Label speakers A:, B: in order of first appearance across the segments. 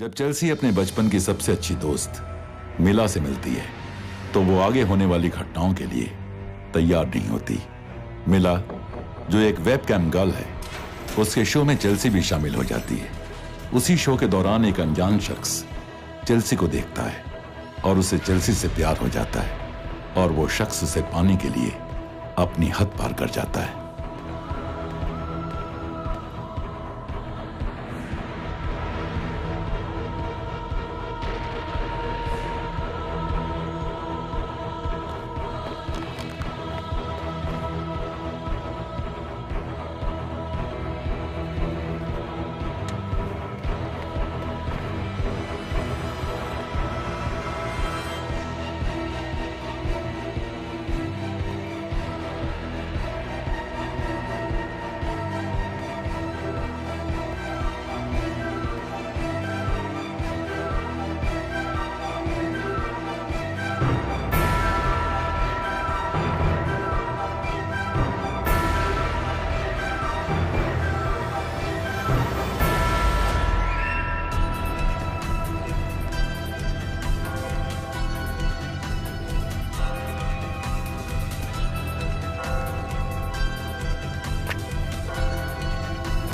A: जब चेल्सी अपने बचपन की सबसे अच्छी दोस्त मिला से मिलती है तो वो आगे होने वाली घटनाओं के लिए तैयार नहीं होती। मिला, जो एक वेबकैम गर्ल है, उसके शो में चेल्सी भी शामिल हो जाती है। उसी शो के दौरान एक अनजान शख्स चेल्सी को देखता है और उसे चेल्सी से प्यार हो जाता है और वो शख्स उसे पाने के लिए अपनी हद पार कर जाता है।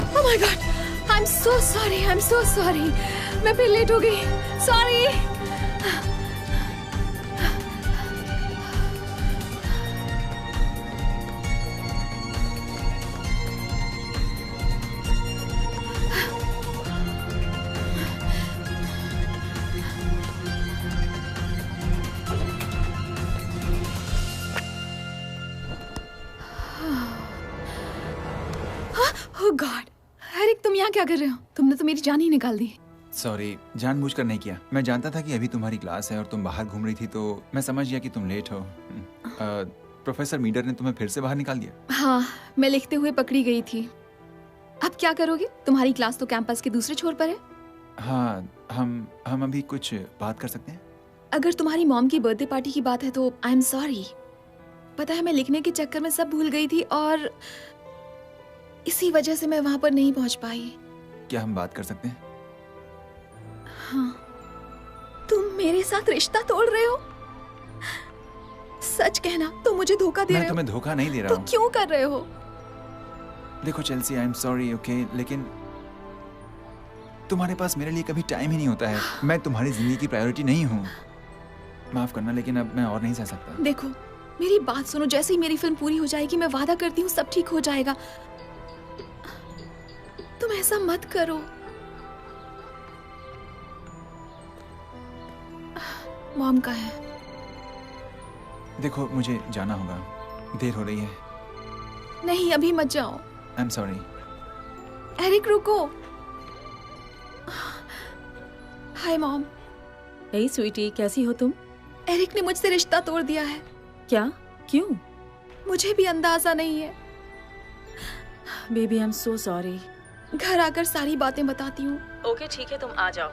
B: Oh my God, I'm so sorry, I'm so sorry. मैं फिर लेट हो गई. Sorry. Oh God. एरिक, तुम यहाँ क्या कर रहे हो? तुमने तो मेरी जान ही निकाल दी.
C: सॉरी, जानबूझकर नहीं किया. मैं जानता था कि अभी तुम्हारी क्लास है और तुम बाहर घूम रही थी, तो मैं समझ गया कि तुम लेट हो. प्रोफेसर मीडर ने तुम्हें फिर से बाहर निकाल दिया?
B: हाँ, मैं लिखते हुए पकड़ी गई थी. अब क्या करोगे? तुम्हारी क्लास तो कैंपस के दूसरे छोर पर है.
C: हाँ, हम अभी कुछ बात कर सकते हैं?
B: अगर तुम्हारी मॉम की बर्थडे पार्टी की बात है तो आई एम सॉरी. पता है, मैं लिखने के चक्कर में सब भूल गई थी और इसी वजह से मैं वहां पर नहीं पहुंच पाई.
C: क्या हम बात कर सकते हैं?
B: हाँ. तुम मेरे साथ रिश्ता तोड़ रहे हो? सच कहना, तुम मुझे धोखा दे रहे हो?
C: मैं तुम्हें धोखा नहीं दे रहा हूँ.
B: तो क्यों कर रहे हो?
C: देखो Chelsea, I am sorry, okay, लेकिन तुम्हारे पास मेरे लिए कभी टाइम ही नहीं होता है. मैं तुम्हारी जिंदगी की प्रायोरिटी नहीं हूँ. माफ करना, लेकिन अब मैं और नहीं सह सकता.
B: देखो, मेरी बात सुनो. जैसे ही मेरी फिल्म पूरी हो जाएगी, मैं वादा करती हूँ सब ठीक हो जाएगा. तुम ऐसा मत करो. मॉम का है.
C: देखो, मुझे जाना होगा, देर हो रही है.
B: नहीं, अभी मत जाओ.
C: आई एम सॉरी.
B: एरिक, रुको. Hi mom.
D: हे स्वीटी, कैसी हो तुम?
B: एरिक ने मुझसे रिश्ता तोड़ दिया है.
D: क्या? क्यों?
B: मुझे भी अंदाजा नहीं है.
D: Baby, I am so sorry.
B: घर आकर सारी बातें बताती हूँ.
D: ओके, ठीक है, तुम आ जाओ.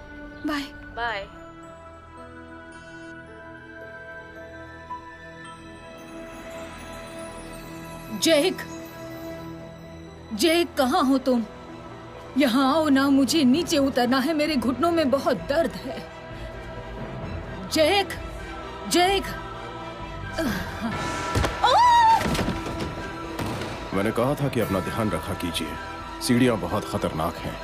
B: बाय.
D: बाय.
E: जेक, जेक, कहाँ हो तुम? यहाँ आओ ना, मुझे नीचे उतरना है. मेरे घुटनों में बहुत दर्द है. जेक, जेक.
F: मैंने कहा था कि अपना ध्यान रखा कीजिए. सीढ़ियां बहुत खतरनाक हैं.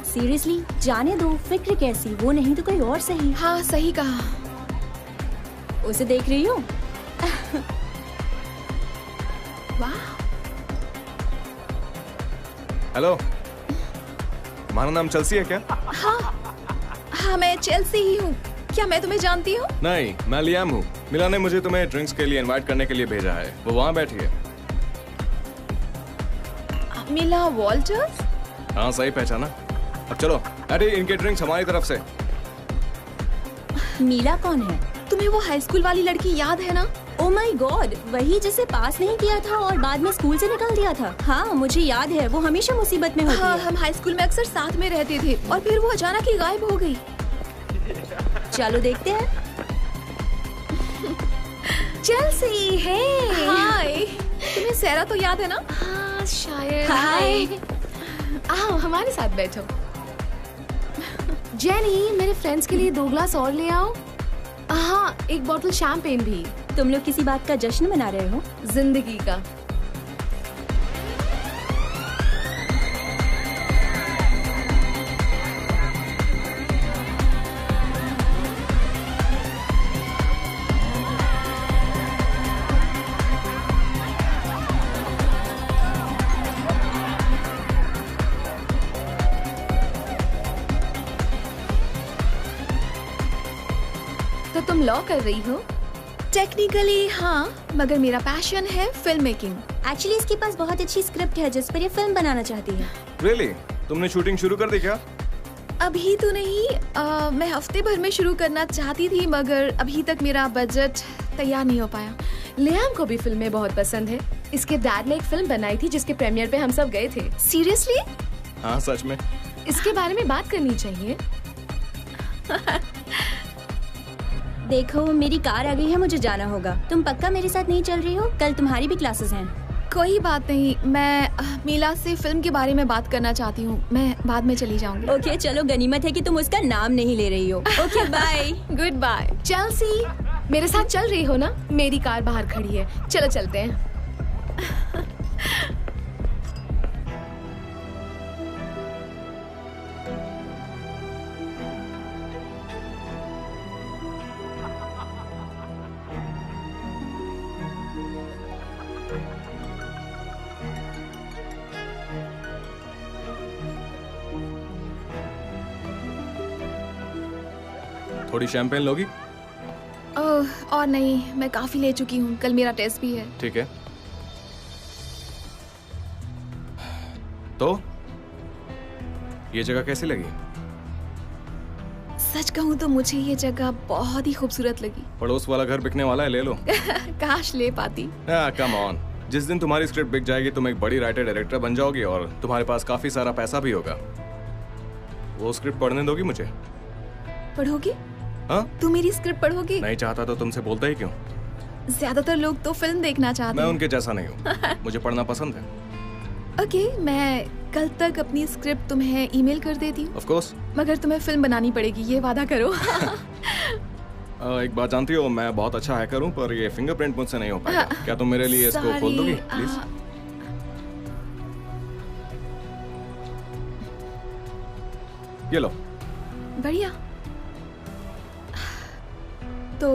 G: सीरियसली, जाने दो. फिक्र कैसी, वो नहीं तो कोई और सही.
B: हाँ, सही कहा.
G: उसे देख रही हो?
B: वाह.
F: हेलो, तुम्हारा नाम चेल्सी है क्या?
B: हाँ, मैं चेल्सी ही हूँ. क्या मैं तुम्हें जानती हूँ?
F: नहीं, मैं लियाम हूँ. मिला ने मुझे तुम्हें ड्रिंक्स के लिए इनवाइट करने के लिए भेजा है. वो वहाँ बैठी है.
B: मिला वॉल्टर्स?
F: हाँ, सही पहचाना. अब चलो. अरे, इनके ड्रिंक्स हमारी तरफ से.
G: मीला कौन है?
B: तुम्हें वो हाई स्कूल वाली लड़की याद है ना?
G: ओ माय गॉड, वही जिसे पास नहीं किया था और बाद में स्कूल से निकाल दिया था. हाँ, मुझे याद है. वो हमेशा मुसीबत में होती
B: हाँ,
G: है.
B: हम हाई स्कूल में अक्सर साथ में रहते थे और फिर वो अचानक ही गायब हो गई.
G: चलो देखते हैं. चेल्सी, हे।
B: हाय, तुम्हें सैरा तो याद है ना? हाँ शायद।
G: हाय।
B: आओ हमारे साथ बैठो।
G: जेनी, मेरे फ्रेंड्स के लिए 2 ग्लास और ले आओ।
B: हाँ, एक बोतल शैंपेन भी।
G: तुम लोग किसी बात का जश्न मना रहे हो?
B: जिंदगी का। तो तुम लॉ कर रही हो? टेक्निकली हाँ, मगर मेरा पैशन है फिल्म मेकिंग।
G: एक्चुअली इसके पास बहुत अच्छी स्क्रिप्ट है जिस पर ये फिल्म बनाना चाहती है।
F: रियली? तुमने शूटिंग शुरू कर दी क्या?
B: अभी तो नहीं, मैं हफ्ते भर में शुरू करना चाहती थी, मगर अभी तक मेरा बजट तैयार नहीं हो पाया।
H: लियाम को भी फिल्में बहुत पसंद है। इसके डैड ने एक फिल्म बनाई थी जिसके प्रीमियर पे हम सब गए थे।
B: सीरियसली?
F: हाँ सच में।
H: इसके बारे में बात करनी चाहिए।
G: देखो, मेरी कार आ गई है, मुझे जाना होगा। तुम पक्का मेरे साथ नहीं चल रही हो? कल तुम्हारी भी क्लासेस हैं।
B: कोई बात नहीं, मैं मीला से फिल्म के बारे में बात करना चाहती हूँ। मैं बाद में चली जाऊंगी।
G: ओके, चलो, गनीमत है कि तुम उसका नाम नहीं ले रही हो। Okay, bye.
B: Goodbye.
H: Chelsea, मेरे साथ चल रही हो ना? मेरी कार बाहर खड़ी है, चलो चलते हैं।
F: थोड़ी शैंपेन लोगी?
B: ओह, और नहीं, मैं काफी ले चुकी हूँ। कल मेरा टेस्ट भी है।
F: ठीक है। तो ये जगह कैसी लगी?
B: सच कहूँ तो मुझे ये जगह बहुत ही खूबसूरत लगी।
F: पड़ोस वाला घर बिकने वाला है, ले लो।
B: काश ले पाती।
F: कम ऑन, जिस दिन तुम्हारी स्क्रिप्ट बिक जाएगी तुम एक बड़ी राइटर डायरेक्टर बन जाओगी और तुम्हारे पास काफी सारा पैसा भी होगा। वो स्क्रिप्ट पढ़ने दोगी मुझे?
B: पढ़ोगी?
F: हाँ?
B: तू मेरी स्क्रिप्ट पढ़ोगी?
F: नहीं चाहता तो तुमसे बोलता ही क्यों?
B: ज्यादातर लोग तो फिल्म देखना चाहते
F: मैं
B: हैं।
F: उनके जैसा नहीं हूँ। मुझे पढ़ना पसंद है।
B: ओके, मैं कल तक अपनी स्क्रिप्ट तुम्हें ईमेल कर देती हूँ।
F: Of course.
B: मगर तुम्हें फिल्म बनानी पड़ेगी, ये वादा करो।
F: एक बात जानती हो, मैं बहुत अच्छा हैकर हूँ, पर ये फिंगरप्रिंट मुझसे नहीं हो पाएगा। क्या तुम मेरे लिए इसको खोल दोगी प्लीज? ये लो।
B: बढ़िया। तो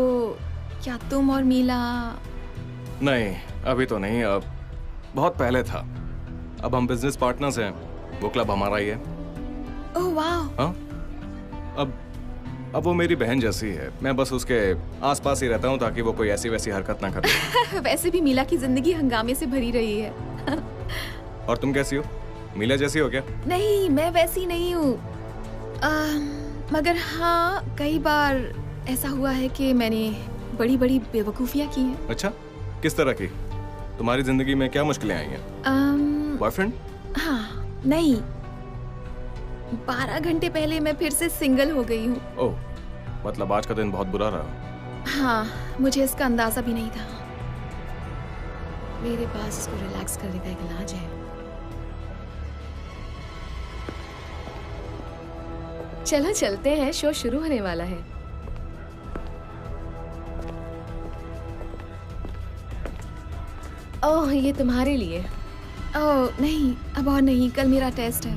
B: क्या तुम और मीला?
F: नहीं, अभी तो नहीं, अब बहुत पहले था। अब हम बिजनेस पार्टनर्स हैं। वो क्लब हमारा ही है।
B: ओह वाह।
F: हाँ? अब वो मेरी बहन जैसी है। मैं बस उसके आसपास ही रहता हूँ ताकि वो कोई ऐसी वैसी हरकत ना करे।
B: वैसे भी मीला की जिंदगी हंगामे से भरी रही है।
F: और तुम कैसी हो? मीला जैसी हो क्या?
B: नहीं, मैं वैसी नहीं हूँ। मगर हाँ, कई बार ऐसा हुआ है कि मैंने बड़ी बड़ी बेवकूफियाँ की हैं।
F: अच्छा, किस तरह की? तुम्हारी जिंदगी में क्या मुश्किलें आई हैं? बॉयफ्रेंड?
B: हाँ, नहीं। 12 घंटे पहले मैं फिर से सिंगल हो गई हूँ।
F: ओह, मतलब आज का दिन बहुत बुरा रहा।
B: हाँ, मुझे इसका अंदाजा भी नहीं था। मेरे पास इसको रिलैक्स करने का एक इलाज है।
H: चलो चलते हैं, शो शुरू होने वाला है। ओह, ये तुम्हारे लिए।
B: ओह नहीं, अब और नहीं, कल मेरा टेस्ट है।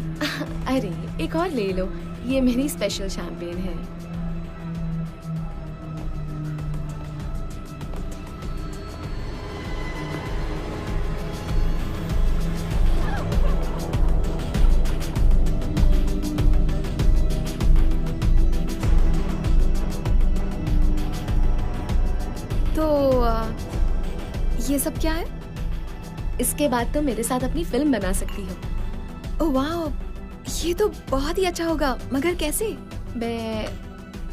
H: अरे एक और ले लो, ये मेरी स्पेशल शैंपेन है।
B: तो ये सब क्या है?
H: इसके बाद तुम मेरे साथ अपनी फिल्म बना सकती हो।
B: ओह वाह, ये तो बहुत ही अच्छा होगा, मगर कैसे?
H: मैं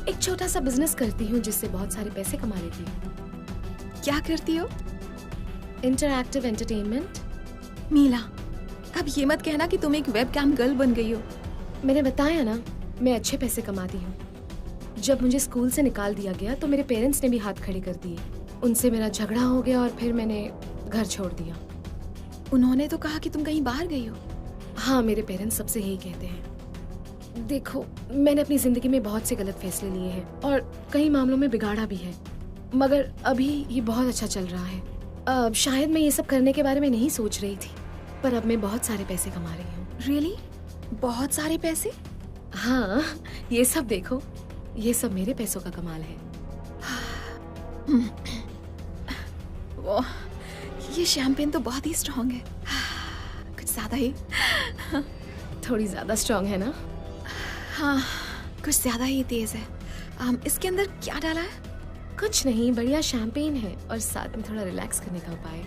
H: एक छोटा सा बिजनेस करती हूँ जिससे बहुत सारे पैसे कमा लेती हूँ।
B: क्या करती हो?
H: Interactive entertainment.
B: मीला, अब ये मत कहना कि तुम एक वेबकैम गर्ल बन गई हो।
H: मैंने बताया ना, मैं अच्छे पैसे कमाती हूँ। जब मुझे स्कूल से निकाल दिया गया तो मेरे पेरेंट्स ने भी हाथ खड़े कर दिए। उनसे मेरा झगड़ा हो गया और फिर मैंने घर छोड़ दिया।
B: उन्होंने तो कहा कि तुम कहीं बाहर गई हो।
H: हाँ, मेरे पेरेंट्स सबसे यही कहते हैं। देखो, मैंने अपनी जिंदगी में बहुत से गलत फैसले लिए हैं और कई मामलों में बिगाड़ा भी है, मगर अभी ये बहुत अच्छा चल रहा है। शायद मैं ये सब करने के बारे में नहीं सोच रही थी, पर अब मैं बहुत सारे पैसे कमा रही हूँ।
B: रियली? बहुत सारे पैसे?
H: हाँ, ये सब देखो, ये सब मेरे पैसों का कमाल है।
B: वो ये शैम्पेन तो बहुत ही स्ट्रांग है, कुछ ज्यादा ही।
H: थोड़ी ज्यादा स्ट्रांग है ना?
B: हाँ, कुछ ज्यादा ही तेज है। इसके अंदर क्या डाला है?
H: कुछ नहीं, बढ़िया शैम्पेन है और साथ में थोड़ा रिलैक्स करने का उपाय।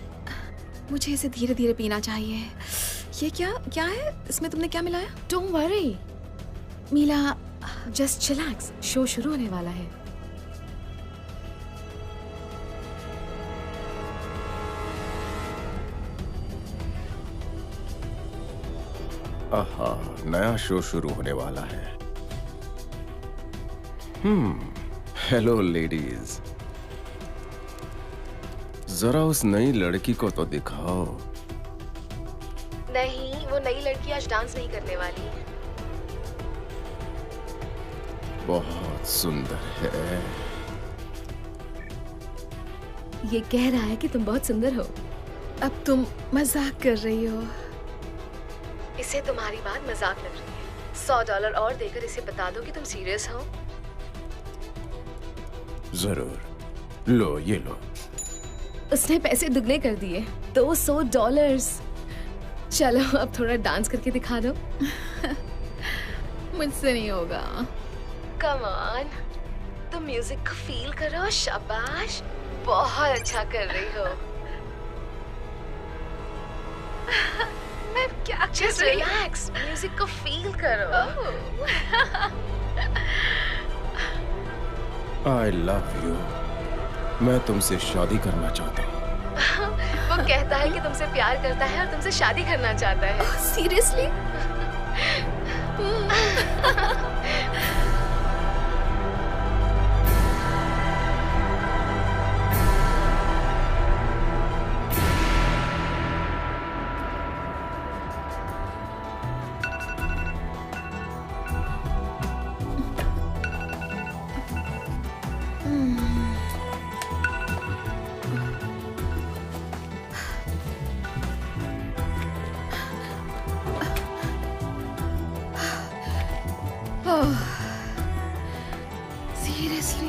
B: मुझे इसे धीरे धीरे पीना चाहिए। ये क्या है? इसमें तुमने क्या मिलाया?
H: Don't worry
B: Mila,
H: just chillax, show शुरू होने वाला है।
F: आहा, नया शो शुरू होने वाला है। हेलो लेडीज, जरा उस नई लड़की को तो दिखाओ।
H: नहीं, वो नई लड़की आज डांस नहीं करने वाली।
F: बहुत सुंदर है।
H: ये कह रहा है कि तुम बहुत सुंदर हो।
B: अब तुम मजाक कर रही हो?
H: इसे तुम्हारी बात मजाक लग रही है। $100 और देकर इसे बता दो कि तुम सीरियस हो।
F: जरूर, लो ये लो।
H: उसने पैसे दुगने कर दिए, $200। चलो अब थोड़ा डांस करके दिखा दो।
B: मुझसे नहीं होगा।
H: कम ऑन, तुम म्यूजिक को फील करो। शाबाश, बहुत अच्छा कर रही हो। मैं क्या जस्ट रिलैक्स, म्यूजिक को फील करो।
F: I love you. मैं तुमसे शादी करना चाहता हूँ।
H: वो कहता है कि तुमसे प्यार करता है और तुमसे शादी करना चाहता है।
B: सीरियसली? सीरियसली?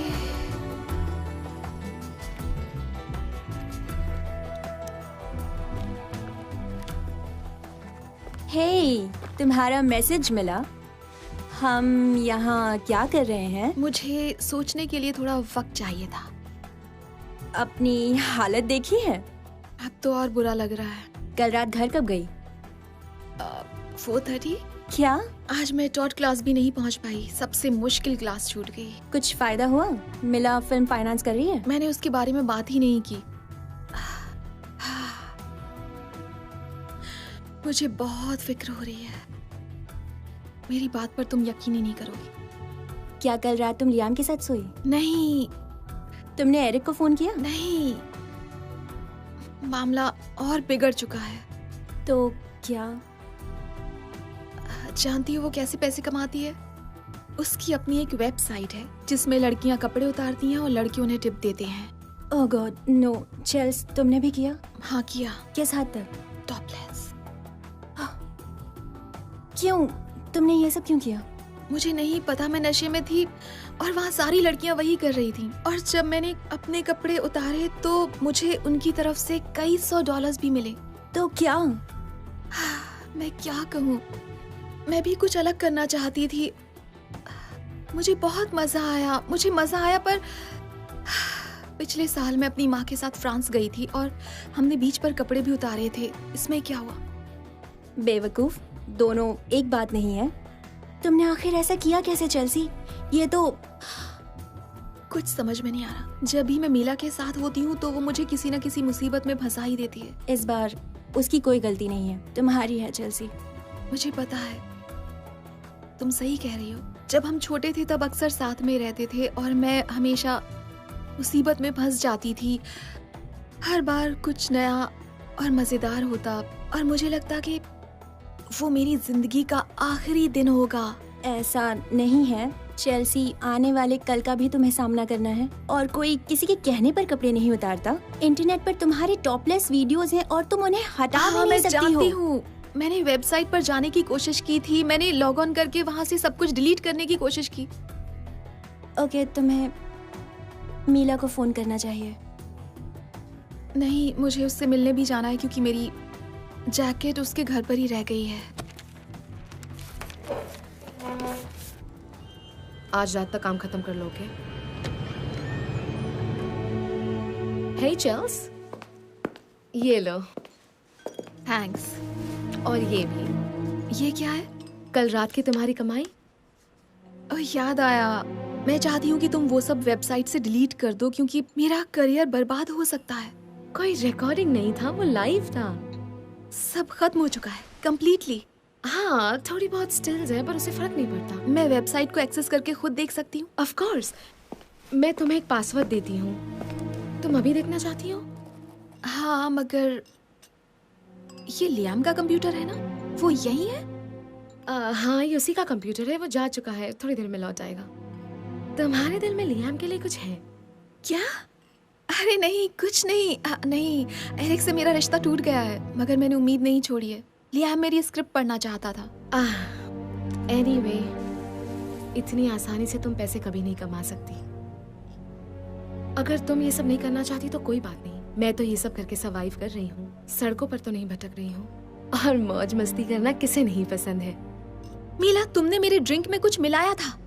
G: हे, तुम्हारा मैसेज मिला। हम यहाँ क्या कर रहे हैं?
B: मुझे सोचने के लिए थोड़ा वक्त चाहिए था।
G: अपनी हालत देखी है?
B: अब तो और बुरा लग रहा है।
G: कल रात घर कब गई?
B: 4:30।
G: क्या?
B: आज मैं टॉट क्लास भी नहीं पहुंच पाई। सबसे मुश्किल क्लास छूट गई।
G: कुछ फायदा हुआ? मिला फिल्म फाइनेंस कर रही है?
B: मैंने उसके बारे में बात ही नहीं की। मुझे बहुत फिक्र हो रही है। मेरी बात पर तुम यकीन ही नहीं करोगी।
G: क्या कल रात तुम लियाम के साथ सोई?
B: नहीं।
G: तुमने एरिक को फोन किया?
B: नहीं, मामला और बिगड़ चुका है।
G: तो क्या?
B: जानती हो वो कैसे पैसे कमाती है? उसकी अपनी एक वेबसाइट है जिसमें लड़कियां कपड़े उतारती हैं और लड़के उन्हें टिप देते हैं।
G: ओह गॉड, नो। चेल्स, तुमने भी किया?
B: हाँ किया।
G: किस हद तक?
B: टॉपलेस।
G: क्यों? तुमने ये सब क्यों किया?
B: मुझे नहीं पता, मैं नशे में थी और वहाँ सारी लड़कियां वही कर रही थीं। और जब मैंने अपने कपड़े उतारे तो मुझे उनकी तरफ से कई $100 भी मिले।
G: तो क्या?
B: मैं क्या कहूँ, मैं भी कुछ अलग करना चाहती थी। मुझे बहुत मजा आया, पर पिछले साल मैं अपनी माँ के साथ फ्रांस गई थी और हमने बीच पर कपड़े भी उतारे थे। इसमें क्या हुआ?
G: बेवकूफ, दोनों एक बात नहीं है। तुमने आखिर ऐसा किया कैसे चेल्सी? ये तो
B: कुछ समझ में नहीं आ रहा। जब भी मैं मीला के साथ होती हूँ तो वो मुझे किसी न किसी मुसीबत में फंसा ही देती है।
G: इस बार उसकी कोई गलती नहीं है, तुम्हारी है चेल्सी।
B: मुझे पता है, तुम सही कह रही हो। जब हम छोटे थे तब अक्सर साथ में रहते थे और मैं हमेशा मुसीबत में फंस जाती थी। हर बार कुछ नया और मजेदार होता और मुझे लगता कि वो मेरी जिंदगी का आखिरी दिन होगा।
G: ऐसा नहीं है चेल्सी, आने वाले कल का भी तुम्हें सामना करना है और कोई किसी के कहने पर कपड़े नहीं उतारता। इंटरनेट पर तुम्हारे टॉपलेस वीडियोस हैं और तुम उन्हें हटा भी नहीं
B: मैं
G: सकती
B: जानती
G: हो।
B: हूँ। मैंने वेबसाइट पर जाने की कोशिश की थी, मैंने लॉग ऑन करके वहाँ से सब कुछ डिलीट करने की कोशिश की।
G: ओके, तुम्हें मीला को फोन करना चाहिए।
B: नहीं, मुझे उससे मिलने भी जाना है क्योंकि मेरी जैकेट उसके घर पर ही रह गई है।
H: आज रात तक काम खत्म कर लोगे? हे चेल्स, ये लो।
B: थैंक्स।
H: और ये भी।
B: ये क्या है?
H: कल रात की तुम्हारी कमाई।
B: ओह, याद आया। मैं चाहती हूँ कि तुम वो सब वेबसाइट से डिलीट कर दो क्योंकि मेरा करियर बर्बाद हो सकता है।
H: कोई रिकॉर्डिंग नहीं था, वो लाइव था।
B: सब खत्म हो चुका है कंप्लीटली।
H: हाँ, थोड़ी बहुत स्टिल्स है पर उससे फर्क नहीं पड़ता।
B: मैं वेबसाइट को एक्सेस करके खुद देख सकती हूँ?
H: Of course. मैं तुम्हें एक पासवर्ड देती हूँ, तुम अभी देखना चाहती हो?
B: हाँ, मगर ये लियाम का कंप्यूटर है ना? वो यही है?
H: हाँ, ये उसी का कंप्यूटर है। वो जा चुका है, थोड़ी देर में लौट आएगा। तुम्हारे दिल में लियाम के लिए कुछ है
B: क्या? अरे नहीं, कुछ नहीं। नहीं, एरिक से मेरा रिश्ता टूट गया है, मगर मैंने उम्मीद नहीं छोड़ी है। लियाम मेरी स्क्रिप्ट पढ़ना चाहता था।
H: एनीवे, इतनी आसानी से तुम पैसे कभी नहीं कमा सकती। अगर तुम ये सब नहीं करना चाहती तो कोई बात नहीं, मैं तो ये सब करके सर्वाइव कर रही हूँ। सड़कों पर तो नहीं भटक रही हूँ। और मौज मस्ती करना किसे नहीं पसंद है।
B: मीला, तुमने मेरे ड्रिंक में कुछ मिलाया था?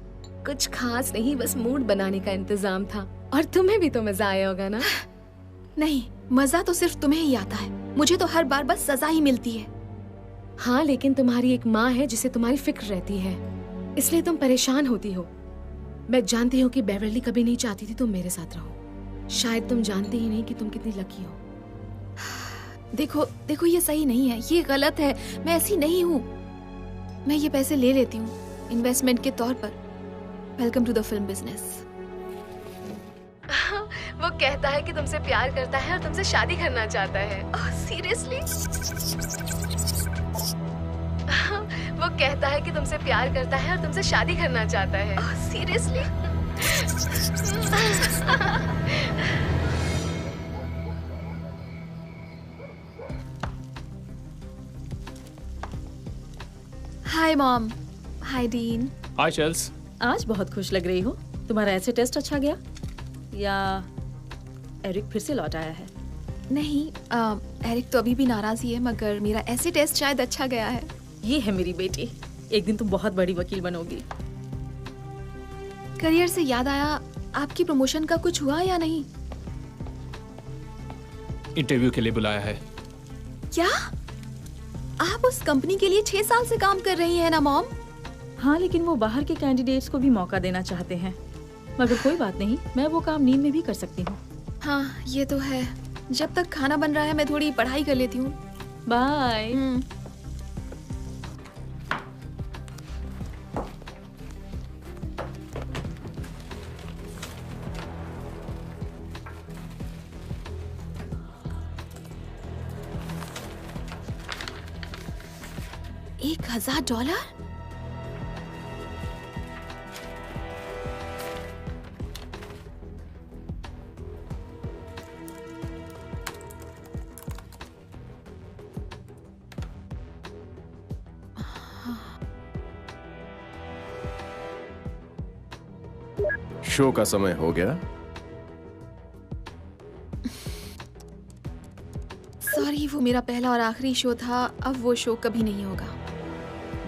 H: कुछ खास नहीं, बस मूड बनाने का इंतजाम था। और तुम्हें भी तो मजा आया होगा ना?
B: नहीं, मजा तो सिर्फ तुम्हें ही आता है, मुझे तो हर बार बस सजा ही मिलती है।
H: हाँ, लेकिन तुम्हारी एक माँ है जिसे तुम्हारी फिक्र रहती है, इसलिए तुम परेशान होती हो। मैं जानती हूँ कि बेवरली कभी नहीं चाहती थी तुम मेरे साथ रहो। शायद तुम जानती ही नहीं कि तुम कितनी लकी हो।
B: देखो देखो, ये सही नहीं है, ये गलत है। मैं ऐसी नहीं हूँ। मैं ये पैसे ले लेती हूँ इन्वेस्टमेंट के तौर पर। Welcome to the film business.
H: वो कहता है कि तुमसे प्यार करता है और तुमसे शादी करना चाहता है।
B: सीरियसली?
H: वो कहता है कि तुमसे प्यार करता है और तुमसे शादी करना चाहता है।
B: Seriously? Hi mom. Hi Dean.
F: Hi Chels.
D: आज बहुत खुश लग रही हो। तुम्हारा ऐसे टेस्ट अच्छा गया या एरिक फिर से लौट आया है?
B: नहीं, एरिक तो अभी भी नाराज ही है, मगर मेरा ऐसे टेस्ट शायद अच्छा गया है।
D: ये है मेरी बेटी, एक दिन तुम बहुत बड़ी वकील बनोगी।
B: करियर से याद आया, आपकी प्रमोशन का कुछ हुआ या नहीं?
F: इंटरव्यू के लिए बुलाया है।
B: क्या? आप उस कंपनी के लिए 6 साल से काम कर रही हैं ना मॉम?
D: हाँ, लेकिन वो बाहर के कैंडिडेट्स को भी मौका देना चाहते हैं। मगर कोई बात नहीं, मैं वो काम नींद में भी कर सकती हूँ।
B: हाँ, ये तो है। जब तक खाना बन रहा है मैं थोड़ी पढ़ाई कर लेती हूँ।
D: बाय।
B: $1,000?
I: शो का समय हो गया।
B: सॉरी, वो मेरा पहला और आखिरी शो था। अब वो शो कभी नहीं होगा।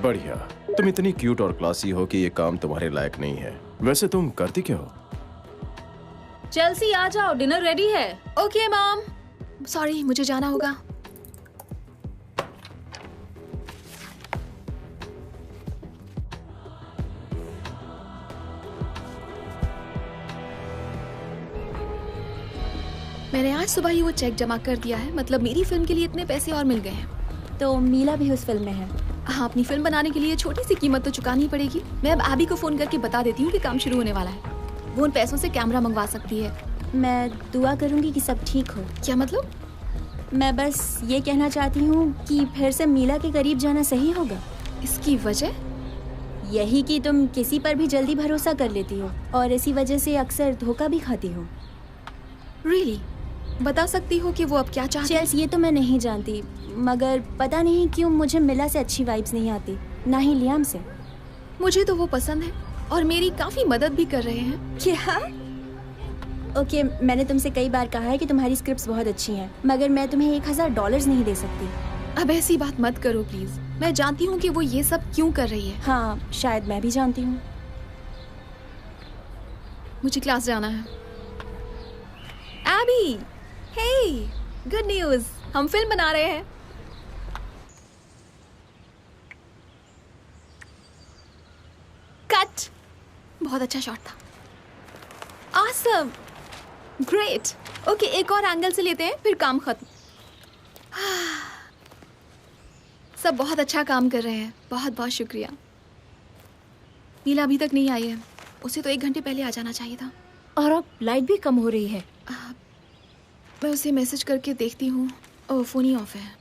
I: बढ़िया, तुम इतनी क्यूट और क्लासी हो कि ये काम तुम्हारे लायक नहीं है। वैसे तुम करती क्या हो?
D: चेल्सी आ जाओ, डिनर रेडी है।
B: Okay mom. सॉरी, मुझे जाना होगा। मैंने आज सुबह ही वो चेक जमा कर दिया है, मतलब मेरी फिल्म के लिए इतने पैसे और मिल गए हैं।
G: तो मीला भी उस फिल्म में है।
B: हाँ, अपनी फिल्म बनाने के लिए छोटी सी कीमत तो चुकानी पड़ेगी। मैं अब एबी को फोन करके बता देती हूँ कि काम शुरू होने वाला है। वो उन पैसों से कैमरा मंगवा सकती है।
G: मैं दुआ करूंगी कि सब ठीक हो।
B: क्या मतलब?
G: मैं बस ये कहना चाहती हूँ कि फिर से मीला के करीब जाना सही होगा।
B: इसकी वजह?
G: यही कि तुम किसी पर भी जल्दी भरोसा कर लेती हो और इसी वजह से अक्सर धोखा भी खाती हो।
B: Really? बता सकती हो कि वो अब क्या चाहती है?
G: चेल्स, ये तो मैं नहीं जानती, मगर पता नहीं क्यों मुझे मिला से अच्छी वाइब्स नहीं आती, ना ही लियाम से।
B: मुझे तो वो पसंद है और मेरी काफी मदद भी कर रहे हैं।
G: क्या? ओके, मैंने तुमसे कई बार कहा है कि तुम्हारी स्क्रिप्ट्स बहुत अच्छी हैं, मगर मैं तुम्हें $1000 नहीं दे सकती।
B: अब ऐसी बात मत करो प्लीज। मैं जानती हूँ कि वो ये सब क्यों कर रही है।
G: हाँ, शायद मैं भी जानती हूँ।
B: मुझे क्लास जाना है। एबी, हे, गुड न्यूज, हम फिल्म बना रहे हैं। कट। बहुत अच्छा शॉट था। Awesome, great. ओके, एक और एंगल से लेते हैं, फिर काम खत्म। सब बहुत अच्छा काम कर रहे हैं, बहुत बहुत शुक्रिया। नीला अभी तक नहीं आई है, उसे तो 1 घंटे पहले आ जाना चाहिए था।
H: और अब लाइट भी कम हो रही है।
B: मैं उसे मैसेज करके देखती हूँ। ओह, फोन ही ऑफ है।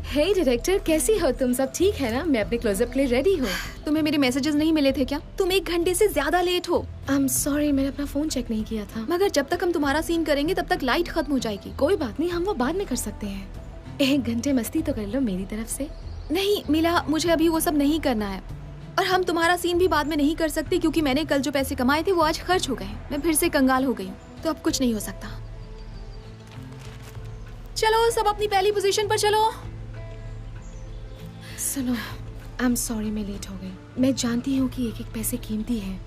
H: हे डायरेक्टर, कैसी हो तुम? सब ठीक है ना? मैं अपने क्लोजअप के लिए रेडी हूँ।
B: तुम्हें मेरे मैसेजेस नहीं मिले थे क्या? तुम 1 घंटे से ज्यादा लेट हो।
H: आई एम सॉरी, मैंने अपना फोन चेक नहीं किया था।
B: मगर जब तक हम तुम्हारा सीन करेंगे तब तक लाइट खत्म हो जाएगी।
H: कोई बात नहीं, हम वो बाद में कर सकते हैं। 1 घंटे मस्ती तो कर लो मेरी तरफ से।
B: नहीं मीला, मुझे अभी वो सब नहीं करना है। और हम तुम्हारा सीन भी बाद में नहीं कर सकते क्योंकि मैंने कल जो पैसे कमाए थे वो आज खर्च हो गए। मैं फिर से कंगाल हो गई हूँ, तो अब कुछ नहीं हो सकता। चलो सब अपनी पहली पोजीशन पर चलो।
H: सुनो, आई एम सॉरी मैं लेट हो गई। मैं जानती हूँ कि 1-1 पैसे कीमती है।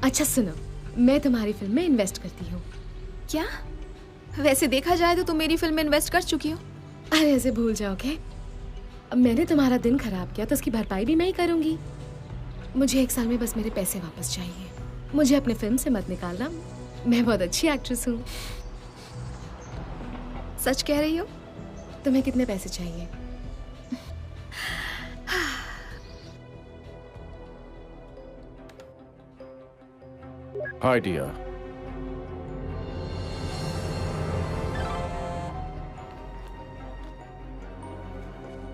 H: अच्छा सुनो, मैं तुम्हारी फिल्म में इन्वेस्ट करती हूँ।
B: क्या? वैसे देखा जाए तो तुम मेरी फिल्म में इन्वेस्ट कर चुकी हो।
H: अरे ऐसे भूल जाओगे? अब मैंने तुम्हारा दिन खराब किया तो उसकी भरपाई भी मैं ही करूंगी। मुझे 1 साल में बस मेरे पैसे वापस चाहिए। मुझे अपने फिल्म से मत निकालना, मैं बहुत अच्छी एक्ट्रेस हूँ।
B: सच कह रही हो?
H: तुम्हें कितने पैसे चाहिए?
I: Hi dear.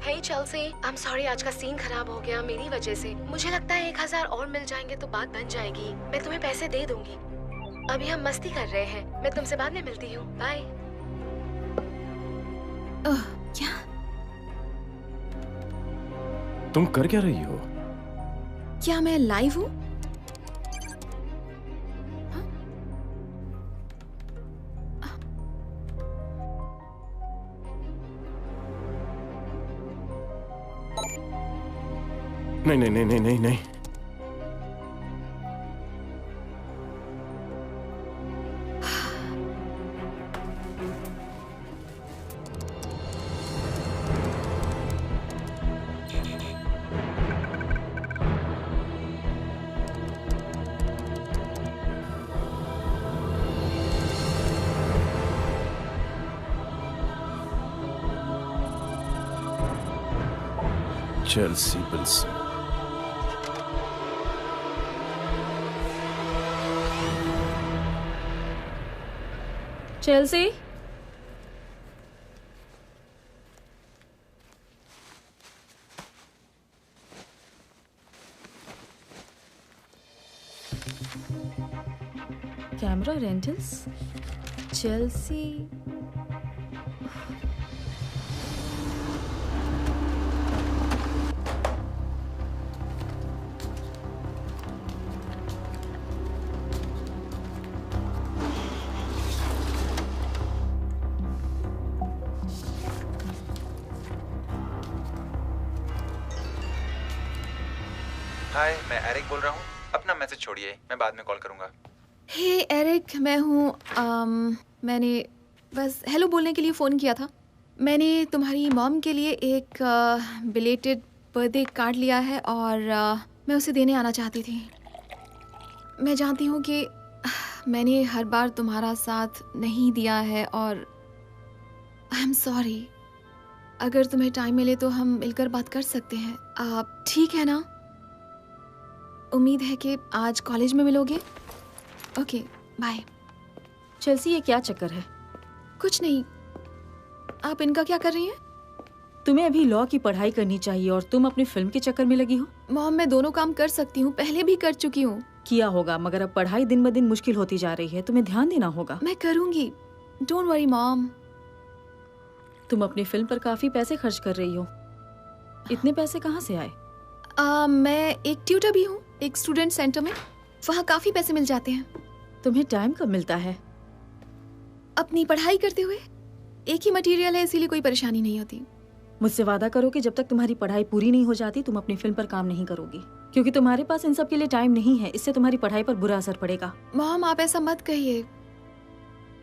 H: Hey Chelsea, I am sorry, आज का सीन खराब हो गया मेरी वजह से। मुझे लगता है 1000 और मिल जाएंगे तो बात बन जाएगी। मैं तुम्हें पैसे दे दूंगी। अभी हम मस्ती कर रहे हैं। मैं तुमसे बाद में मिलती हूँ। बाय।
B: क्या?
I: तुम कर क्या रही हो?
B: क्या मैं लाइव हूँ?
I: नहीं नहीं नहीं नहीं नहीं नहीं। Chelsea Wilson.
D: Chelsea, camera rentals, Chelsea.
C: Hi, मैं एरिक बोल रहा हूँ। अपना मैसेज छोड़िए, मैं बाद में कॉल करूँगा।
B: हे एरिक, मैं हूँ। मैंने बस हेलो बोलने के लिए फ़ोन किया था। मैंने तुम्हारी मॉम के लिए एक बिलेटेड बर्थडे कार्ड लिया है और मैं उसे देने आना चाहती थी। मैं जानती हूँ कि मैंने हर बार तुम्हारा साथ नहीं दिया है और आई एम सॉरी। अगर तुम्हें टाइम मिले तो हम मिलकर बात कर सकते हैं। आप ठीक है ना? उम्मीद है कि आज कॉलेज में मिलोगे। Okay, bye.
D: चेल्सी, ये क्या चक्कर है?
B: कुछ नहीं। आप इनका क्या कर रही हैं?
D: तुम्हें अभी लॉ की पढ़ाई करनी चाहिए और तुम अपनी फिल्म के चक्कर में लगी हो।
B: मॉम, मैं दोनों काम कर सकती हूँ, पहले भी कर चुकी हूँ।
D: किया होगा, मगर अब पढ़ाई दिन ब दिन मुश्किल होती जा रही है, तुम्हें ध्यान देना होगा।
B: मैं करूँगी, डोंट वरी मॉम।
D: तुम अपनी फिल्म पर काफी पैसे खर्च कर रही हो। इतने पैसे कहाँ से आए?
B: मैं एक ट्यूटर भी हूँ एक स्टूडेंट सेंटर में, वहाँ काफी पैसे मिल जाते हैं।
D: तुम्हें टाइम कब मिलता है?
B: अपनी पढ़ाई करते हुए। एक ही मटेरियल है, इसीलिए कोई परेशानी नहीं होती।
D: मुझसे वादा करो कि जब तक तुम्हारी पढ़ाई पूरी नहीं हो जाती तुम अपनी फिल्म पर काम नहीं करोगी, क्योंकि तुम्हारे पास इन सब के लिए टाइम नहीं है। इससे तुम्हारी पढ़ाई पर बुरा असर पड़ेगा।
B: मॉम, आप ऐसा मत कहिए।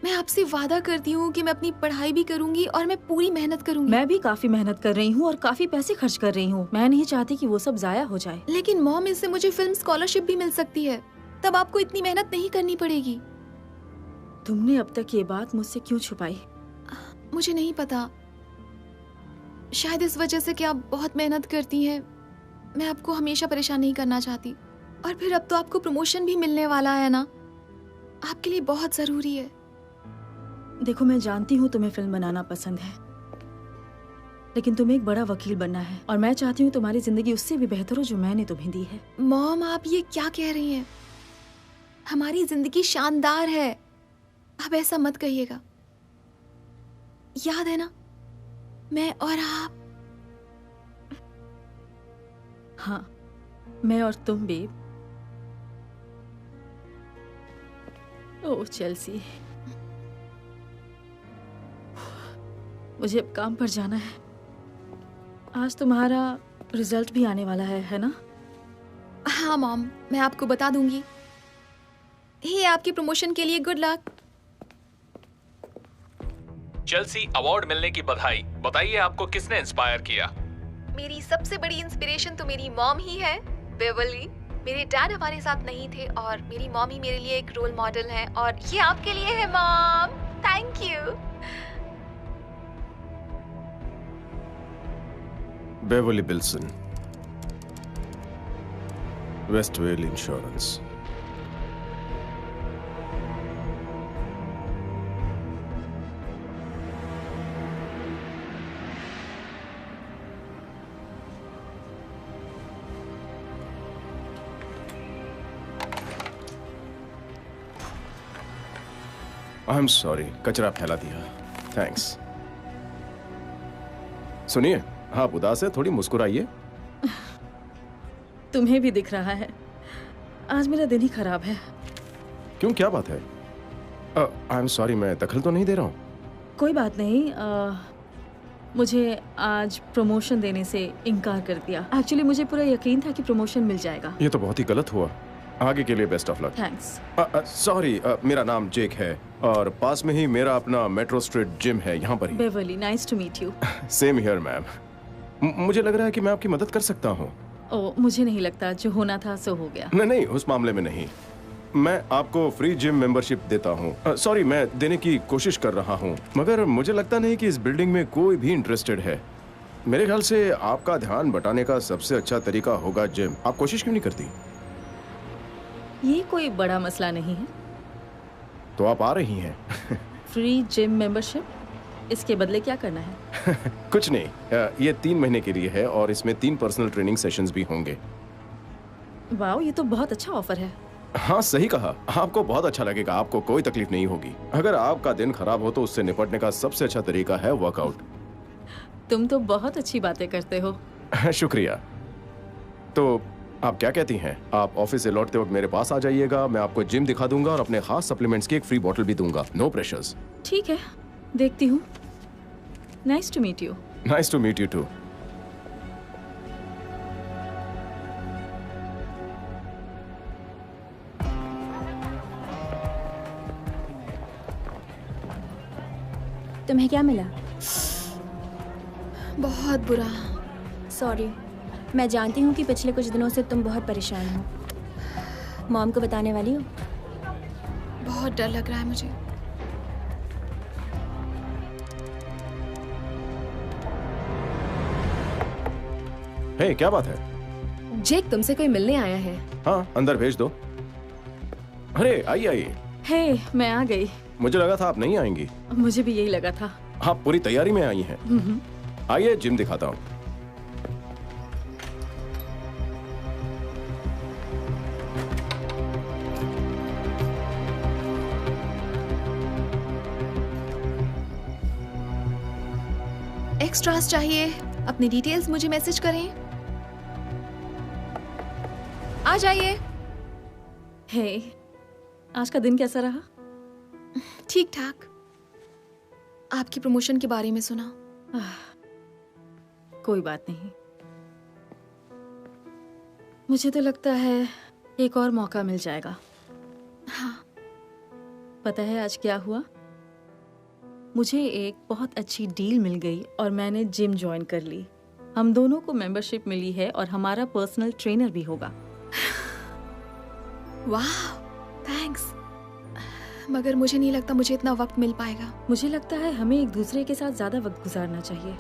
B: मैं आपसे वादा करती हूँ कि मैं अपनी पढ़ाई भी करूंगी और मैं पूरी मेहनत करूंगी।
D: मैं भी काफी मेहनत कर रही हूँ और काफी पैसे खर्च कर रही हूँ। मैं नहीं चाहती कि वो सब जाया हो जाए।
B: लेकिन मॉम, इससे मुझे फिल्म स्कॉलरशिप भी मिल सकती है, तब आपको इतनी मेहनत नहीं करनी पड़ेगी।
D: तुमने अब तक ये बात मुझसे क्यों छुपाई?
B: मुझे नहीं पता, शायद इस वजह से कि आप बहुत मेहनत करती हैं। मैं आपको हमेशा परेशान नहीं करना चाहती। और फिर अब तो आपको प्रमोशन भी मिलने वाला है ना, आपके लिए बहुत जरूरी है।
D: देखो, मैं जानती हूँ तुम्हें फिल्म बनाना पसंद है, लेकिन तुम्हें एक बड़ा वकील बनना है और मैं चाहती हूँ तुम्हारी जिंदगी उससे भी बेहतर हो जो मैंने तुम्हें दी है।
B: मॉम, आप ये क्या कह रही हैं? हमारी जिंदगी शानदार है, आप ऐसा मत कहिएगा। याद है ना, मैं और आप।
D: हाँ, मैं और तुम बेब। ओह चेल्सी, मुझे अब काम पर जाना है। आज तुम्हारा रिजल्ट भी आने वाला है ना?
B: हाँ मॉम, मैं आपको बता दूंगी। हे, आपकी प्रमोशन के लिए गुड लक।
J: चेल्सी, अवार्ड मिलने की बधाई। बताइए, आपको किसने इंस्पायर किया?
B: मेरी सबसे बड़ी इंस्पिरेशन तो मेरी मॉम ही है, बेवली। मेरे डैड हमारे साथ नहीं थे और मेरी मॉम ही मेरे लिए एक रोल मॉडल है, और ये आपके लिए है mom. Thank you.
I: Beverly Bilson, Westwell insurance. I am sorry, कचरा फैला दिया। थैंक्स। सुनिए, आप उदास है, थोड़ी मुस्कुराइए।
D: तुम्हें भी दिख रहा है, आज मेरा दिन ही खराब है।
I: क्यों, क्या बात है? आई एम सॉरी, मैं दखल तो नहीं दे रहा हूँ।
D: कोई बात नहीं। मुझे आज प्रमोशन देने से इनकार कर दिया। एक्चुअली मुझे पूरा यकीन था कि प्रमोशन मिल जाएगा।
I: ये तो बहुत ही गलत हुआ। आगे के लिए best of luck.
D: Thanks.
I: Sorry, मेरा नाम जेक है और पास में ही मेरा अपना मेट्रो स्ट्रीट जिम है, यहाँ पर ही।
D: Beverly, nice to meet you.
I: Same here ma'am. मुझे लग रहा है कि मैं आपकी मदद कर सकता हूँ।
D: ओह, मुझे नहीं लगता, जो होना था सो हो गया।
I: नहीं, उस मामले में नहीं। मैं आपको फ्री जिम मेंबरशिप देता हूँ। सॉरी, मैं देने की कोशिश कर रहा हूँ, मगर मुझे लगता नहीं कि इस बिल्डिंग में कोई भी इंटरेस्टेड है। मेरे ख्याल से आपका ध्यान बटाने का सबसे अच्छा तरीका होगा जिम। आप कोशिश क्यों नहीं करती?
D: ये कोई बड़ा मसला नहीं है।
I: तो आप आ रही हैं?
D: फ्री जिम मेंबरशिप, इसके बदले क्या करना है?
I: कुछ नहीं, ये 3 महीने के लिए है और इसमें 3 पर्सनल ट्रेनिंग सेशंस भी होंगे।
D: वाओ, ये तो बहुत अच्छा ऑफर है।
I: हाँ, सही कहा। आपको बहुत अच्छा लगेगा, आपको कोई तकलीफ नहीं होगी। अगर आपका दिन खराब हो तो उससे निपटने का सबसे अच्छा तरीका है वर्कआउट।
D: तुम तो बहुत अच्छी बातें करते हो।
I: शुक्रिया। तो आप क्या कहती हैं? आप ऑफिस से लौटते वक्त मेरे पास आ जाइएगा, मैं आपको जिम दिखा दूंगा और अपने खास सप्लीमेंट्स की एक फ्री बॉटल भी दूंगा। No pressures.
D: ठीक है, देखती हूँ। Nice to meet you.
I: Nice to meet you too.
G: तुम्हें क्या मिला?
B: बहुत बुरा।
G: सॉरी, मैं जानती हूँ कि पिछले कुछ दिनों से तुम बहुत परेशान हो। मॉम को बताने वाली हो?
B: बहुत डर लग रहा है मुझे।
I: हे, क्या बात है?
H: जेक तुमसे कोई मिलने आया है।
I: हाँ, अंदर भेज दो। अरे आइए आइए।
D: हे, मैं आ गई।
I: मुझे लगा था आप नहीं आएंगी।
D: मुझे भी यही लगा था।
I: आप पूरी तैयारी में आई हैं। आइए जिम दिखाता हूँ।
B: एक्स्ट्रास चाहिए? अपनी डिटेल्स मुझे मैसेज करें। आ जाइए।
D: हे, आज का दिन कैसा रहा?
B: ठीक ठाक। आपकी प्रमोशन के बारे में सुना।
D: कोई बात नहीं। मुझे तो लगता है एक और मौका मिल जाएगा।
B: हाँ।
D: पता है आज क्या हुआ? मुझे एक बहुत अच्छी डील मिल गई और मैंने जिम ज्वाइन कर ली। हम दोनों को मेंबरशिप मिली है और हमारा पर्सनल ट्रेनर भी होगा।
B: वाह, थैंक्स। मगर मुझे नहीं लगता मुझे इतना वक्त मिल पाएगा।
D: मुझे लगता है हमें एक दूसरे के साथ ज्यादा वक्त गुजारना चाहिए।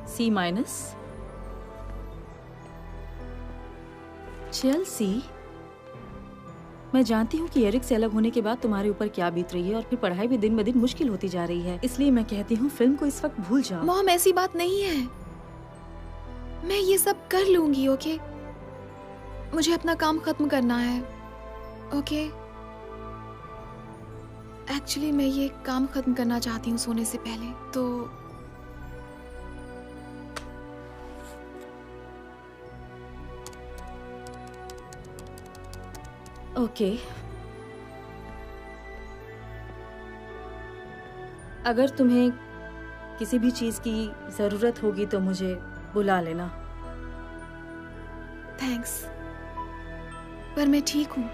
D: C-। चेल्सी, मैं जानती हूँ कि एरिक से अलग होने के बाद तुम्हारे ऊपर क्या बीत रही है और फिर पढ़ाई भी दिन ब दिन मुश्किल होती जा रही है। इसलिए मैं कहती हूँ फिल्म को इस वक्त भूल जाओ।
B: मॉम, ऐसी बात नहीं है। मैं ये सब कर लूंगी। ओके, मुझे अपना काम खत्म करना है। ओके, एक्चुअली मैं ये काम खत्म करना चाहती हूँ सोने से पहले। तो
D: ओके, अगर तुम्हें किसी भी चीज की जरूरत होगी तो मुझे बुला लेना।
B: थैंक्स, पर मैं ठीक हूँ।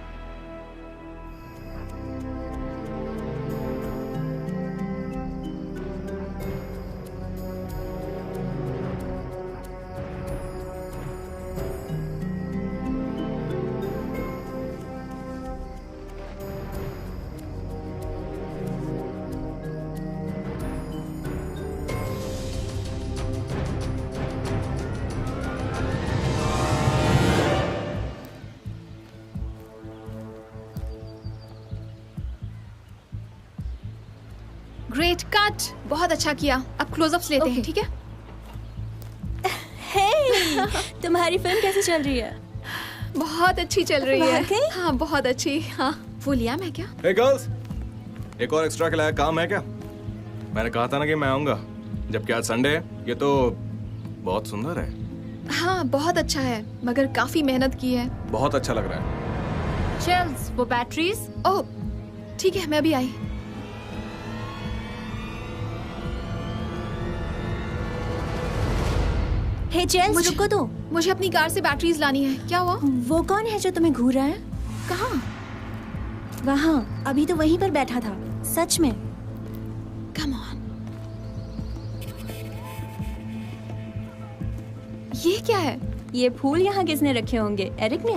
B: ग्रेट कट, बहुत अच्छा किया। अब क्लोजअप्स लेते हैं, ठीक है?
G: हे, तुम्हारी फिल्म कैसी चल रही है?
B: बहुत अच्छी चल रही है।
G: वाकई?
B: हाँ, बहुत अच्छी। हाँ, वो लिया मैं क्या?
F: हे गर्ल्स, एक और एक्स्ट्रा के लायक काम है क्या? मैंने कहा था ना कि मैं आऊंगा, जबकि आज संडे है। ये तो बहुत सुंदर है।
B: हाँ, बहुत अच्छा है, मगर काफी मेहनत की है।
F: बहुत अच्छा लग रहा है।
E: चेल्स, वो बैटरीज।
B: ओह, ठीक है, मैं भी आई।
G: हे चेल्स, रुको तो।
B: मुझे अपनी कार से बैटरीज लानी है। क्या हुआ?
G: वो कौन है जो तुम्हें घूर रहा है?
B: कहाँ?
G: वहाँ, अभी तो वहीं पर बैठा था। सच में।
B: Come on. ये क्या है?
G: ये फूल यहाँ किसने रखे होंगे? एरिक ने?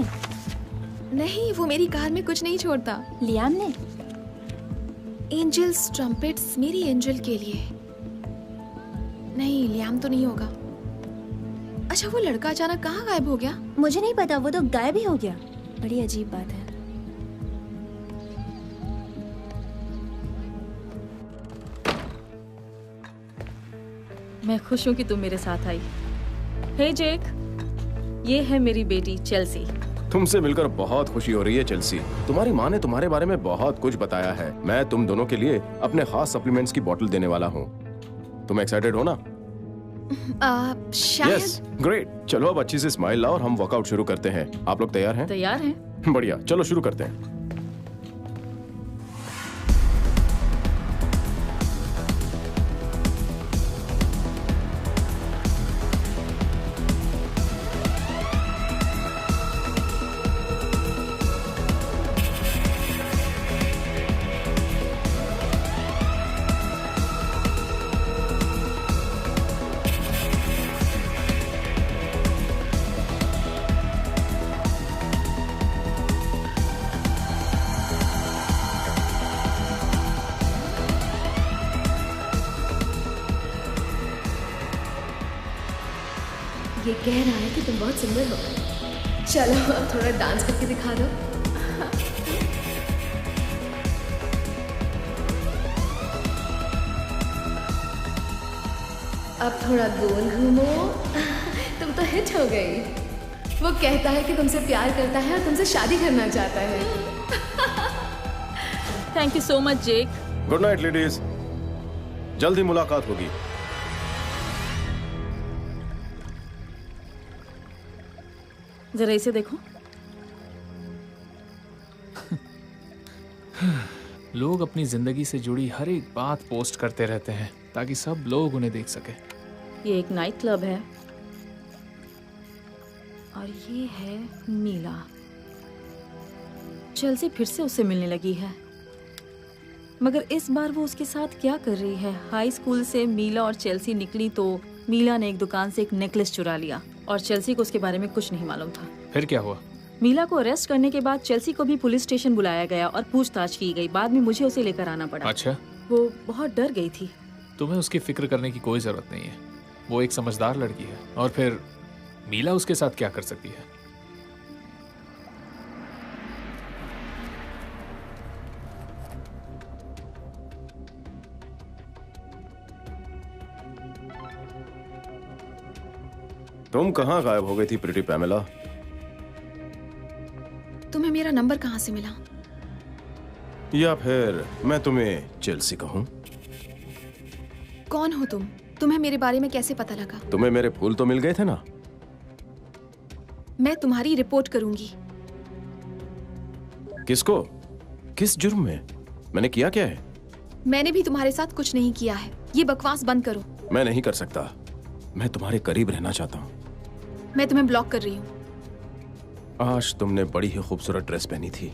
B: नहीं, वो मेरी कार में कुछ नहीं छोड़ता।
G: लियाम ने?
B: एंजल्स ट्रम्पेट्स मेरी एंजल के लिए। नहीं, लियाम तो नहीं होगा। अच्छा, वो लड़का अचानक कहाँ गायब हो गया?
G: मुझे नहीं पता, वो तो गायब ही हो गया। बड़ी अजीब बात है।
D: मैं खुश हूँ कि तुम मेरे साथ आई। हे जेक, ये है मेरी बेटी चेल्सी।
I: तुमसे मिलकर बहुत खुशी हो रही है चेल्सी। तुम्हारी माँ ने तुम्हारे बारे में बहुत कुछ बताया है। मैं तुम दोनों के लिए अपने खास सप्लीमेंट्स की बोतल देने वाला हूँ। तुम एक्साइटेड हो ना?
B: शायद।
I: Yes, great. चलो अब अच्छी से स्माइल लाओ और हम वर्कआउट शुरू करते हैं। आप लोग तैयार हैं?
D: तैयार हैं।
I: बढ़िया, चलो शुरू करते हैं।
H: ये कह रहा है कि तुम बहुत सुंदर हो। चलो अब थोड़ा डांस करके दिखा दो। अब थोड़ा गोल घूमो। तुम तो हिट हो गई। वो कहता है कि तुमसे प्यार करता है और तुमसे शादी करना चाहता है।
D: Thank you so much Jake.
I: Good night ladies, जल्दी मुलाकात होगी।
D: जरा इसे देखो।
K: लोग अपनी जिंदगी से जुड़ी हर एक बात पोस्ट करते रहते हैं ताकि सब लोग उन्हें देख सके।
D: ये एक नाइट क्लब है और ये है मीला। चेल्सी फिर से उससे मिलने लगी है, मगर इस बार वो उसके साथ क्या कर रही है? हाई स्कूल से मीला और चेल्सी निकली तो मीला ने एक दुकान से एक नेकलेस चुरा लिया और चेल्सी को उसके बारे में कुछ नहीं मालूम था।
K: फिर क्या हुआ?
D: मीला को अरेस्ट करने के बाद चेल्सी को भी पुलिस स्टेशन बुलाया गया और पूछताछ की गई। बाद में मुझे उसे लेकर आना पड़ा।
K: अच्छा,
D: वो बहुत डर गई थी।
K: तुम्हें उसकी फिक्र करने की कोई जरूरत नहीं है। वो एक समझदार लड़की है और फिर मीला उसके साथ क्या कर सकती है?
I: तुम कहाँ गायब हो गई थी प्रीटी पैमेला?
B: तुम्हें मेरा नंबर कहाँ से मिला?
I: या फिर मैं तुम्हें चेल्सी कहूं?
B: कौन हो तुम? तुम्हें मेरे बारे में कैसे पता लगा?
I: तुम्हें मेरे फूल तो मिल गए थे ना?
B: मैं तुम्हारी रिपोर्ट करूंगी।
I: किसको? किस जुर्म में? मैंने किया क्या है?
B: मैंने भी तुम्हारे साथ कुछ नहीं किया है। ये बकवास बंद करो।
I: मैं नहीं कर सकता। मैं तुम्हारे करीब रहना चाहता हूँ।
B: मैं तुम्हें ब्लॉक कर रही हूँ।
I: आज तुमने बड़ी ही खूबसूरत ड्रेस पहनी थी।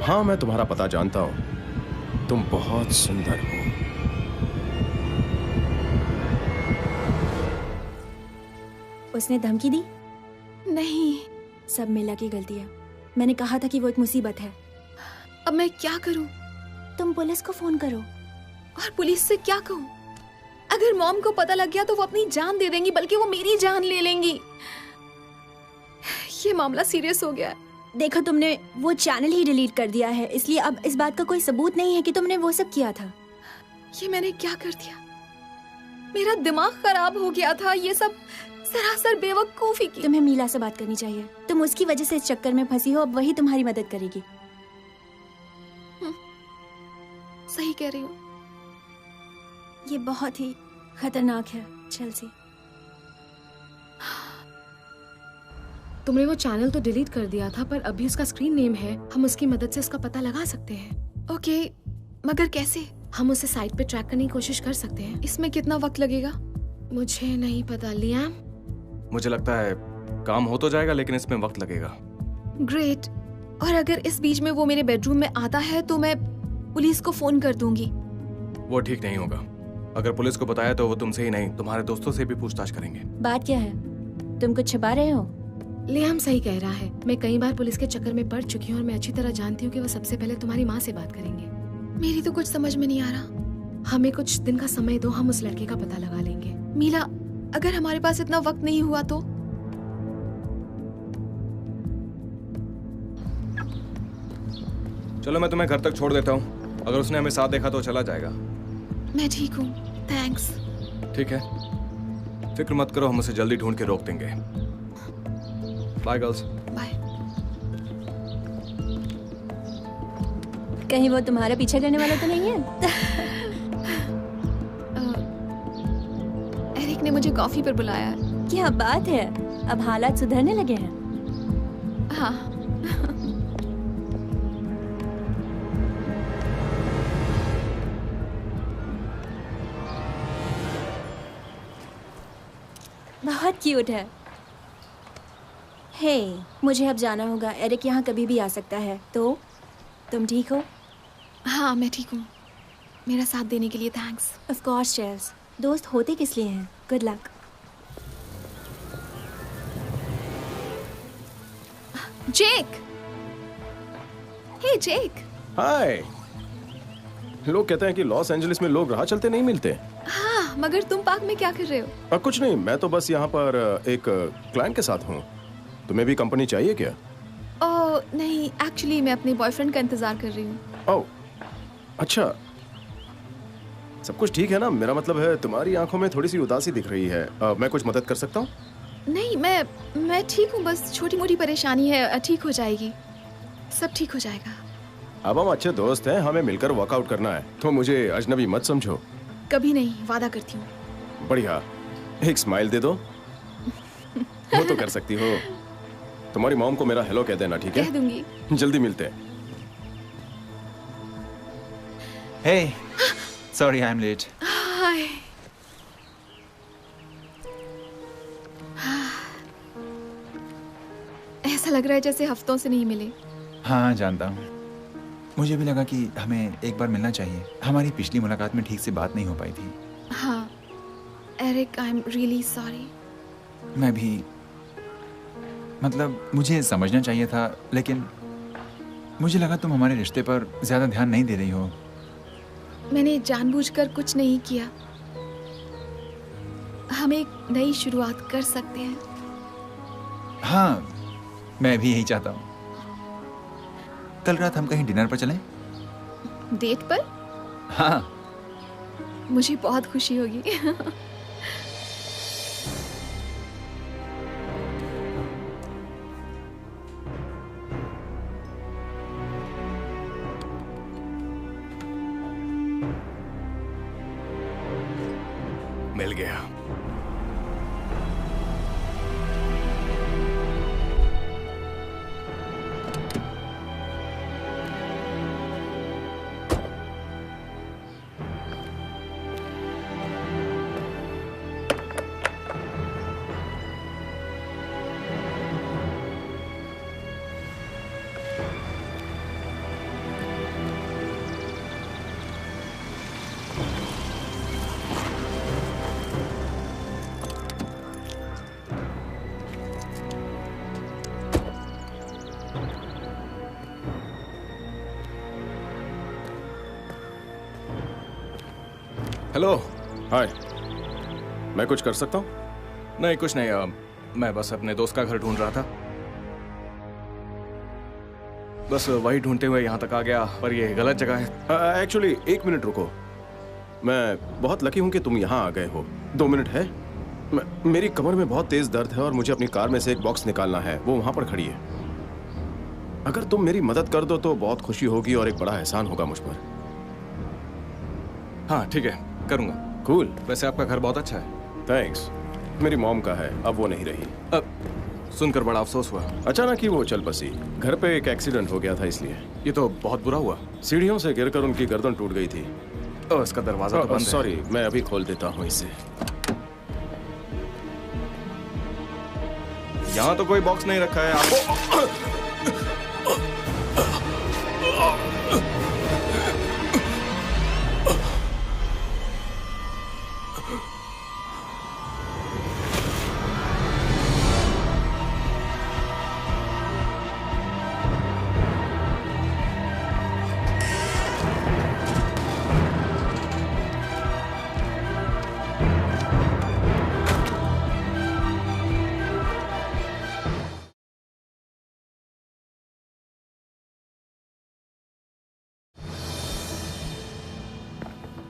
I: हाँ, मैं तुम्हारा पता जानता हूं। तुम बहुत सुंदर हो।
G: उसने धमकी दी?
B: नहीं,
G: सब मीला की गलती है। मैंने कहा था कि वो एक मुसीबत है।
B: अब मैं क्या करूं?
G: तुम पुलिस को फोन करो।
B: और पुलिस से क्या कहूं? अगर मॉम को पता लग गया तो वो अपनी जान दे देंगी, बल्कि वो मेरी जान ले लेंगी। ये मामला सीरियस हो गया है।
G: देखो, तुमने वो चैनल ही डिलीट कर दिया है, इसलिए अब इस बात का कोई सबूत नहीं है कि तुमने वो सब किया था।
B: ये मैंने क्या कर दिया? मेरा दिमाग खराब हो गया था। ये सब सरासर बेवकूफी की।
G: तुम्हें मीला से बात करनी चाहिए। तुम उसकी वजह से इस चक्कर में फंसी हो। अब वही तुम्हारी मदद करेगी।
B: सही कह रही हूँ।
G: ये बहुत ही खतरनाक है चेल्सी।
H: तुमने वो चैनल तो डिलीट कर दिया था, पर अभी उसका स्क्रीन नेम है। हम उसकी मदद से उसका पता लगा सकते हैं।
B: ओके, मगर कैसे?
H: हम उसे साइट पे ट्रैक करने की कोशिश कर सकते हैं।
B: इसमें कितना वक्त लगेगा?
H: मुझे नहीं पता। लियाम,
F: मुझे लगता है काम हो तो जाएगा, लेकिन इसमें वक्त लगेगा।
B: ग्रेट। और अगर इस बीच में वो मेरे बेडरूम में आता है तो मैं पुलिस को फोन कर दूंगी।
F: वो ठीक नहीं होगा। अगर पुलिस को बताया तो वो तुमसे ही नहीं, तुम्हारे दोस्तों से भी पूछताछ करेंगे।
G: बात क्या है? तुम कुछ छिपा रहे हो?
H: लियाम सही कह रहा है। मैं कई बार पुलिस के चक्कर में पड़ चुकी हूँ और मैं अच्छी तरह जानती हूँ कि वो सबसे पहले तुम्हारी माँ से बात करेंगे।
B: मेरी तो कुछ समझ में नहीं आ रहा।
H: हमें कुछ दिन का समय दो, हम उस लड़के का पता लगा लेंगे।
B: मीला, अगर हमारे पास इतना वक्त नहीं हुआ तो?
F: चलो, मैं तुम्हें घर तक छोड़ देता हूँ। अगर उसने हमें साथ देखा तो चला जाएगा।
B: मैं ठीक हूँ, थैंक्स।
F: ठीक है, फिक्र मत करो, हम उसे जल्दी ढूंढ के रोक देंगे। Bye girls.
B: बाय।
G: कहीं वो तुम्हारा पीछा करने वाला तो नहीं है?
B: एरिक ने मुझे कॉफी पर बुलाया है।
G: क्या बात है, अब हालात सुधरने लगे हैं।
B: हाँ।
G: बहुत क्यूट है। हे, मुझे अब जाना होगा। एरिक यहाँ कभी भी आ सकता है। तो तुम ठीक हो?
B: हाँ, मैं ठीक हूँ। मेरा साथ देने के लिए थैंक्स।
G: ऑफ कोर्स चेल्स, दोस्त होते किस लिए हैं। Good luck.
B: Jake! Hey Jake!
I: Hi. लोग कहते हैं कि लॉस एंजलिस में लोग राह चलते नहीं मिलते।
B: हाँ, मगर तुम पार्क में क्या कर रहे हो?
I: कुछ नहीं, मैं तो बस यहाँ पर एक क्लाइंट के साथ हूँ। तुम्हें भी कंपनी चाहिए क्या?
B: ओह नहीं, एक्चुअली मैं अपने बॉयफ्रेंड का इंतजार कर रही हूँ।
I: ओह, अच्छा। सब कुछ ठीक है ना? मेरा मतलब है तुम्हारी आंखों में थोड़ी सी उदासी दिख रही है। मैं कुछ मदद कर सकता हूँ?
B: नहीं, मैं ठीक हूँ, बस छोटी मोटी परेशानी है, ठीक हो जाएगी। सब ठीक हो जाएगा।
I: अब हम अच्छे दोस्त हैं, हमें मिलकर वर्कआउट करना है, तो मुझे अजनबी मत समझो।
B: कभी नहीं, वादा करती हूँ।
I: बढ़िया, एक स्माइल दे दो। वो तो कर सकती हो। तुम्हारी मॉम को मेरा हेलो कह देना, ठीक है?
B: कह दूंगी।
I: जल्दी मिलते हैं।
C: Hey, sorry I'm late.
B: हाय। ऐसा लग रहा है जैसे हफ्तों से नहीं मिले।
C: हाँ, जानता हूँ। मुझे भी लगा कि हमें एक बार मिलना चाहिए। हमारी पिछली मुलाकात में ठीक से बात नहीं हो पाई थी।
B: हाँ, Eric, I am really sorry.
C: मैं भी, मतलब मुझे समझना चाहिए था, लेकिन मुझे लगा तुम हमारे रिश्ते पर ज्यादा ध्यान नहीं दे रही हो।
B: मैंने जानबूझकर कुछ नहीं किया। हम एक नई शुरुआत कर सकते हैं।
C: हाँ, मैं भी यही चाहता हूँ। कल रात हम कहीं डिनर पर चलें?
B: डेट पर?
C: हाँ।
B: मुझे बहुत खुशी होगी।
F: मिल गया। हेलो।
I: हाय। मैं कुछ कर सकता हूँ?
F: नहीं, कुछ नहीं। मैं बस अपने दोस्त का घर ढूंढ रहा था। बस वही ढूंढते हुए यहाँ तक आ गया, पर ये गलत जगह है।
I: एक्चुअली 1 मिनट रुको। मैं बहुत लकी हूँ कि तुम यहाँ आ गए हो। 2 मिनट है? मेरी कमर में बहुत तेज दर्द है और मुझे अपनी कार में से एक बॉक्स निकालना है। वो वहाँ पर खड़ी है। अगर तुम मेरी मदद कर दो तो बहुत खुशी होगी और एक बड़ा एहसान होगा मुझ पर।
F: हाँ ठीक है, करूँगा।
I: कूल।
F: वैसे आपका घर बहुत अच्छा है।
I: थैंक्स। मेरी मॉम का है, अब वो नहीं रही।
F: सुनकर बड़ा अफसोस हुआ।
I: अचानक ही वो चल बसी। घर पे एक एक्सीडेंट हो गया था, इसलिए।
F: ये तो बहुत बुरा हुआ।
I: सीढ़ियों से गिरकर उनकी गर्दन टूट गई थी।
F: इसका दरवाजा तो बंद है।
I: सॉरी, मैं अभी खोल देता हूँ इसे।
F: यहाँ तो कोई बॉक्स नहीं रखा है। आपको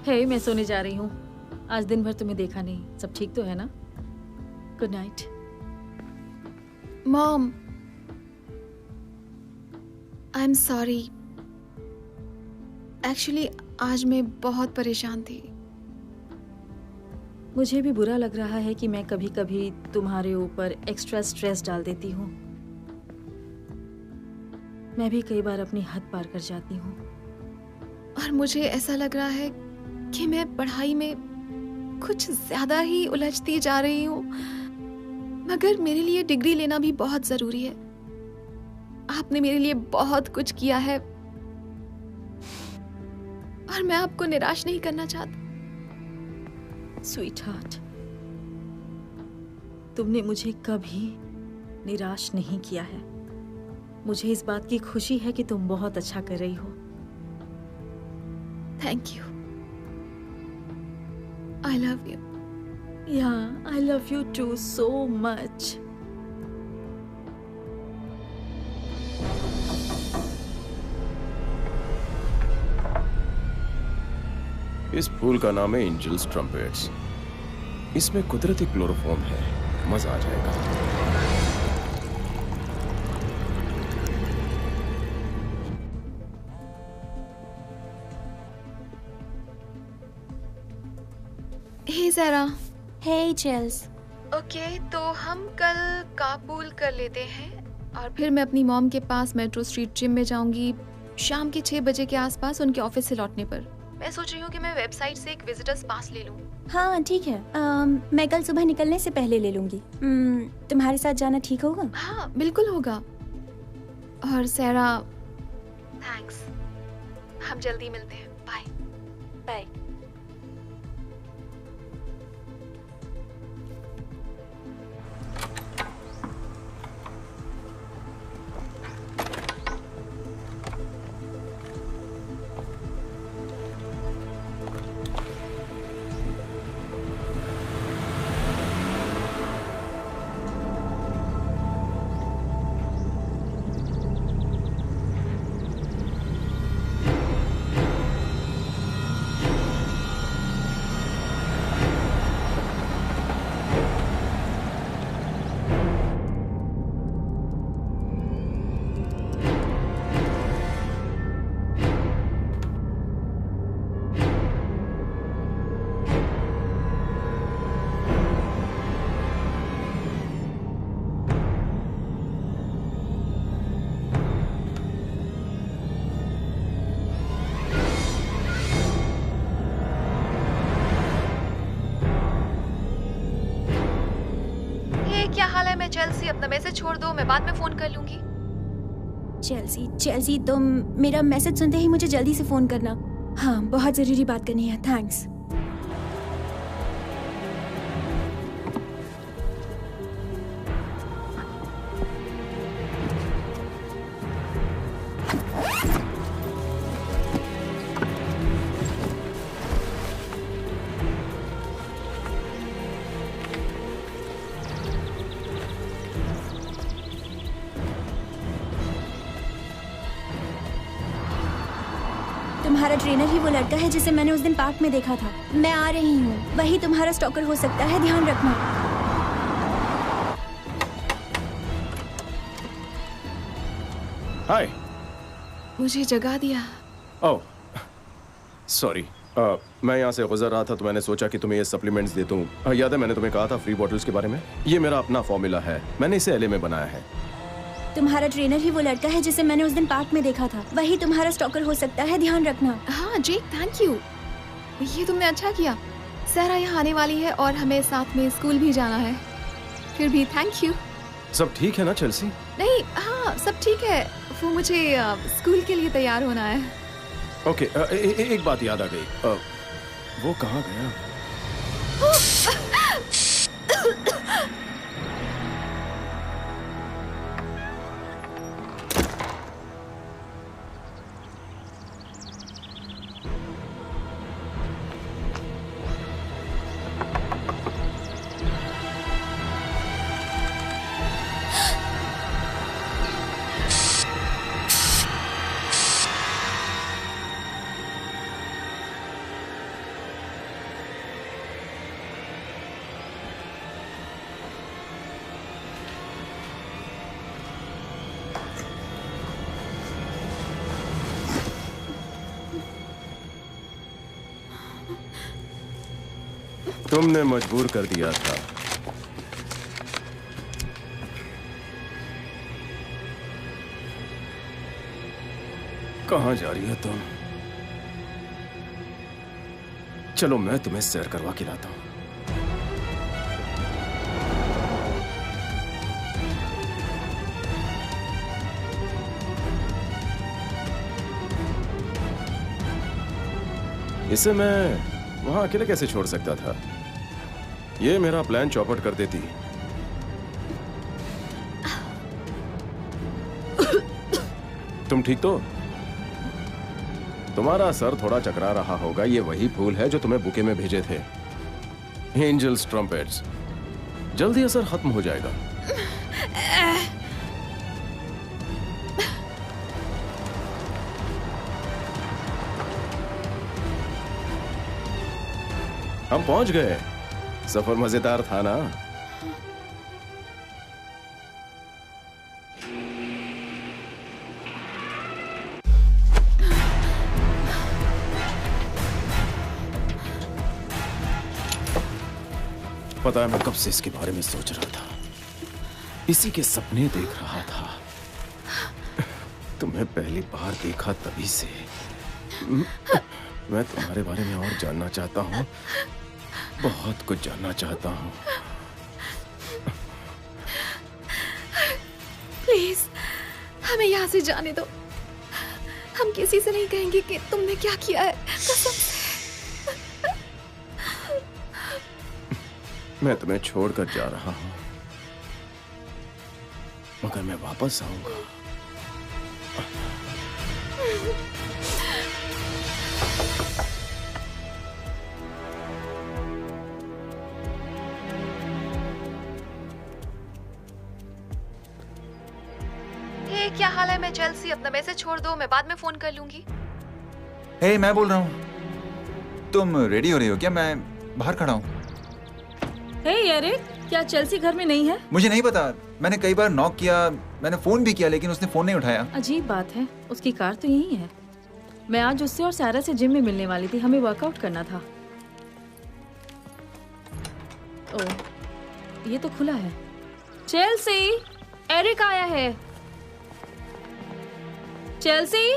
D: हे, मैं सोने जा रही हूँ। आज दिन भर तुम्हें देखा नहीं। सब ठीक तो है ना? Good night.
B: Mom, I am sorry. Actually आज मैं बहुत परेशान थी।
D: मुझे भी बुरा लग रहा है कि मैं कभी कभी तुम्हारे ऊपर एक्स्ट्रा स्ट्रेस डाल देती हूँ। मैं भी कई बार अपनी हद पार कर जाती हूँ।
B: और मुझे ऐसा लग रहा है कि मैं पढ़ाई में कुछ ज्यादा ही उलझती जा रही हूँ। मगर मेरे लिए डिग्री लेना भी बहुत जरूरी है। आपने मेरे लिए बहुत कुछ किया है और मैं आपको निराश नहीं करना चाहती।
D: स्वीट हार्ट, तुमने मुझे कभी निराश नहीं किया है। मुझे इस बात की खुशी है कि तुम बहुत अच्छा कर रही हो।
B: Thank you. I love you.
D: Yeah, I love you too so much.
I: इस फूल का नाम है एंजल्स ट्रम्पेट्स। इसमें कुदरती क्लोरोफॉर्म है, मजा आ जाएगा।
B: हे ज़रा।
G: हे चेल्स।
B: ओके, तो हम कल कारपूल कर लेते हैं और फिर मैं अपनी मॉम के पास मेट्रो स्ट्रीट जिम में जाऊंगी शाम के 6 बजे के आसपास उनके ऑफिस से लौटने पर। मैं सोच रही हूँ कि मैं वेबसाइट से एक विजिटर्स पास ले लूँ।
G: हाँ ठीक है, मैं कल सुबह निकलने से पहले ले लूंगी। तुम्हारे साथ जाना ठीक होगा?
B: हाँ बिल्कुल होगा। और सारा थैंक्स, हम जल्दी मिलते हैं। Bye
G: bye.
B: क्या हाल है? मैं चेल्सी, अपना मैसेज छोड़ दो, मैं बाद में फोन कर लूंगी।
G: चेल्सी तुम मेरा मैसेज सुनते ही मुझे जल्दी से फोन करना। हाँ, बहुत जरूरी बात करनी है। थैंक्स। तुम्हारा ट्रेनर ही वो लड़का है जिसे मैंने उस दिन पार्क में देखा था। मैं आ रही हूँ, वही तुम्हारा स्टॉकर हो सकता है, ध्यान रखना।
I: हाय।
B: मुझे जगा दिया।
I: ओह सॉरी, मैं यहाँ से गुजर रहा था तो मैंने सोचा कि तुम्हें ये सप्लीमेंट्स दे दूँ। याद है मैंने तुम्हें कहा था फ्री बॉटल्स के बारे में? ये मेरा अपना फॉर्मूला है, मैंने इसे LA में बनाया है।
G: तुम्हारा ट्रेनर ही वो लड़का है जिसे मैंने उस दिन पार्क में देखा था, वही तुम्हारा स्टॉकर हो सकता है, ध्यान रखना।
B: हाँ जी, थैंक यू, ये तुमने अच्छा किया। सहरा यहाँ आने वाली है और हमें साथ में स्कूल भी जाना है। फिर भी थैंक यू।
I: सब ठीक है ना चेल्सी?
B: नहीं, हाँ सब ठीक है, वो मुझे स्कूल के लिए तैयार होना है।
I: ओके, एक बात याद आ गई, वो कहाँ गया? तुमने मजबूर कर दिया था। कहाँ जा रही हो तुम? चलो मैं तुम्हें सैर करवा के लाता हूँ। इसे मैं वहां अकेले कैसे छोड़ सकता था? ये मेरा प्लान चौपट कर देती। तुम ठीक तो? तुम्हारा सर थोड़ा चकरा रहा होगा। ये वही फूल है जो तुम्हें बुके में भेजे थे, एंजल्स ट्रम्पेट्स। जल्दी असर खत्म हो जाएगा। हम पहुंच गए। सफर मजेदार था ना? पता है मैं कब से इसके बारे में सोच रहा था, इसी के सपने देख रहा था। तुम्हें पहली बार देखा तभी से मैं तुम्हारे बारे में और जानना चाहता हूँ, बहुत कुछ जानना चाहता हूँ।
B: प्लीज हमें यहाँ से जाने दो। हम किसी से नहीं कहेंगे कि तुमने क्या किया है, कसम से।
I: मैं तुम्हें छोड़कर जा रहा हूँ, मगर मैं वापस आऊंगा।
B: हे, क्या हाल है? मैं चेल्सी, अपना मैसेज छोड़ दो, मैं बाद में फोन कर लूंगी।
C: हे, मैं बोल रहा हूँ। तुम रेडी हो रही हो क्या? मैं बाहर खड़ा हूँ।
D: हे एरिक, क्या चेल्सी घर में नहीं है?
C: मुझे नहीं पता। मैंने कई बार नॉक किया, मैंने फोन भी किया, लेकिन उसने फोन नहीं उठाया।
D: अजीब बात है, उसकी कार तो यही है। मैं आज उससे और सारा से जिम में मिलने वाली थी, हमें वर्कआउट करना था। ओह, ये तो खुला है। चेल्सी, एरिक आया है। Chelsea,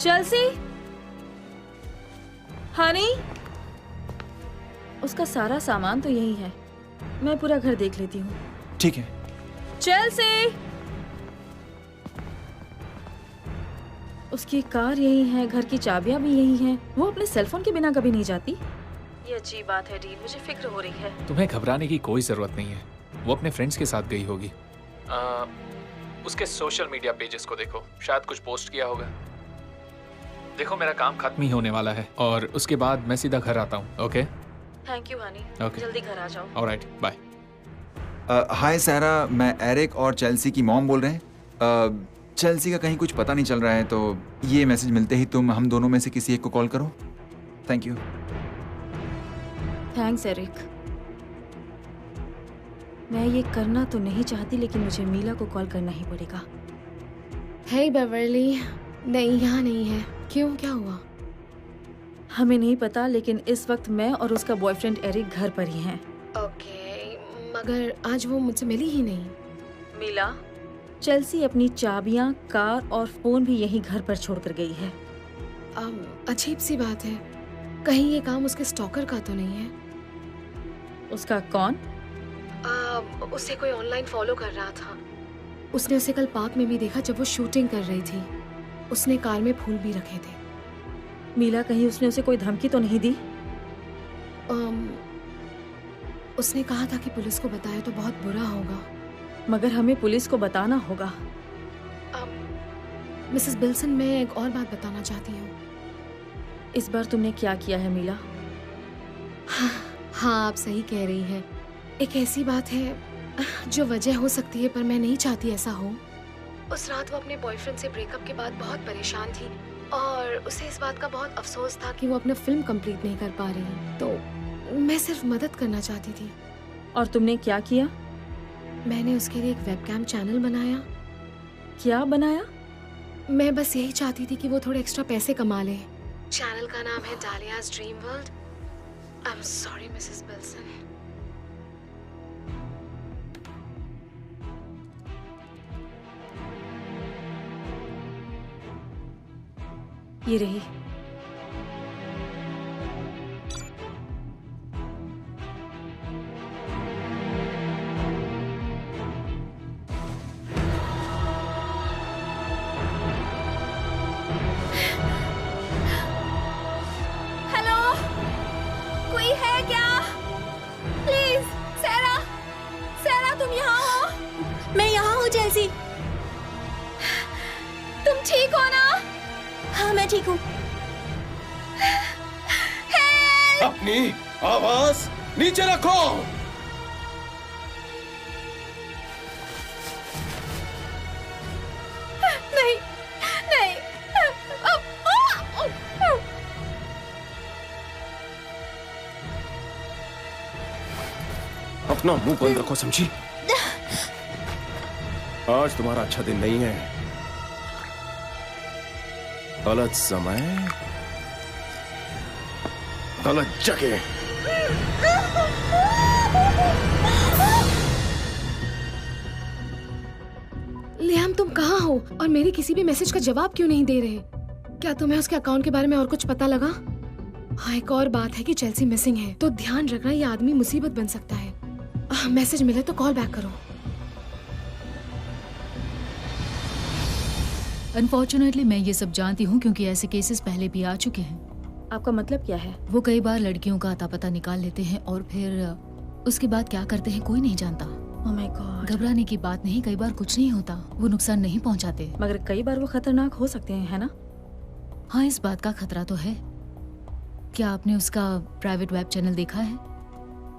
D: Chelsea, Honey. उसका सारा सामान तो यही है, मैं पूरा घर देख लेती हूँ।
C: ठीक है।
D: चेल्सी, उसकी कार यही है, घर की चाबियां भी यही हैं। वो अपने सेलफोन के बिना कभी नहीं जाती। ये अजीब बात है डील, मुझे फिक्र हो रही है।
K: तुम्हें घबराने की कोई जरूरत नहीं है, वो अपने फ्रेंड्स के साथ गई होगी। उसके सोशल मीडिया पेजेस को देखो, शायद कुछ पोस्ट किया होगा। देखो, मेरा काम खत्म ही होने वाला है और उसके बाद मैं सीधा घर आता हूँ। Okay?
D: Thank you Honey.
K: Okay.
D: जल्दी घर आ जाओ।
K: Alright, bye.
C: हाय सारा, मैं एरिक और चेल्सी की मॉम बोल रहे हैं। चेल्सी का कहीं कुछ पता नहीं चल रहा है, तो ये मैसेज मिलते ही तुम हम दोनों में से किसी एक को कॉल करो। Thank you.
D: Thanks Eric. मैं ये करना तो नहीं चाहती, लेकिन मुझे मीला को कॉल करना ही पड़ेगा।
H: हे बेवर्ली, नहीं यहाँ नहीं है। क्यों, क्या हुआ?
D: हमें नहीं पता, लेकिन इस वक्त मैं और उसका बॉयफ्रेंड एरिक घर पर ही हैं।
H: ओके, मगर आज वो मुझसे मिली ही नहीं।
D: मीला, चेल्सी अपनी चाबियां, कार और फोन भी यहीं घर पर छोड़कर गई है।
H: अजीब सी बात है, कहीं ये काम उसके स्टॉकर का तो नहीं है?
D: उसका कौन?
H: उसे कोई ऑनलाइन फॉलो कर रहा था। उसने उसे कल पार्क में भी देखा जब वो शूटिंग कर रही थी। उसने कार में फूल भी रखे थे।
D: मीला, कहीं उसने उसे कोई धमकी तो नहीं दी?
H: उसने कहा था कि पुलिस को बताए तो बहुत बुरा होगा।
D: मगर हमें पुलिस को बताना होगा।
H: मिसेस बिल्सन, मैं एक और बात बताना चाहती हूँ।
D: इस बार तुमने क्या किया है मीला?
H: हाँ, आप सही कह रही हैं। एक ऐसी बात है जो वजह हो सकती है, पर मैं नहीं चाहती ऐसा हो। उस रात वो अपने बॉयफ्रेंड से ब्रेकअप के बाद बहुत परेशान थी और उसे इस बात का बहुत अफसोस था कि वो अपना फिल्म कंप्लीट नहीं कर पा रही। तो मैं सिर्फ मदद करना चाहती थी।
D: और तुमने क्या किया?
H: मैंने उसके लिए एक वेबकैम चैनल बनाया।
D: क्या बनाया?
H: मैं बस यही चाहती थी कि वो थोड़े एक्स्ट्रा पैसे कमा ले। चैनल का नाम है Dahlia's dream world. I am sorry Mrs Bilson.
D: ये रही।
G: तुम यहाँ हो? मैं यहाँ हूँ चेल्सी।
B: तुम ठीक हो ना?
G: हाँ मैं ठीक हूँ।
I: अपनी आवाज नीचे रखो।
B: नहीं नहीं।
I: अपना मुंह बंद रखो, समझी? आज तुम्हारा अच्छा दिन नहीं है। गलत समय, गलत जगह।
H: लियाम, तुम कहाँ हो और मेरे किसी भी मैसेज का जवाब क्यों नहीं दे रहे? क्या तुम्हें उसके अकाउंट के बारे में और कुछ पता लगा? हाँ, एक और बात है कि चेल्सी मिसिंग है, तो ध्यान रखना, ये आदमी मुसीबत बन सकता है। मैसेज मिले तो कॉल बैक करो।
E: अनफॉर्चुनेटली मैं ये सब जानती हूँ क्योंकि ऐसे केसेस पहले भी आ चुके हैं।
D: आपका मतलब क्या है?
E: वो कई बार लड़कियों का अता पता निकाल लेते हैं और फिर उसके बाद क्या करते हैं कोई नहीं जानता।
D: Oh my God.
E: घबराने की बात नहीं, कई बार कुछ नहीं होता, वो नुकसान नहीं पहुंचाते।
D: मगर कई बार वो खतरनाक हो सकते हैं, है ना?
E: हाँ, इस बात का खतरा तो है। क्या आपने उसका प्राइवेट वेब चैनल देखा है?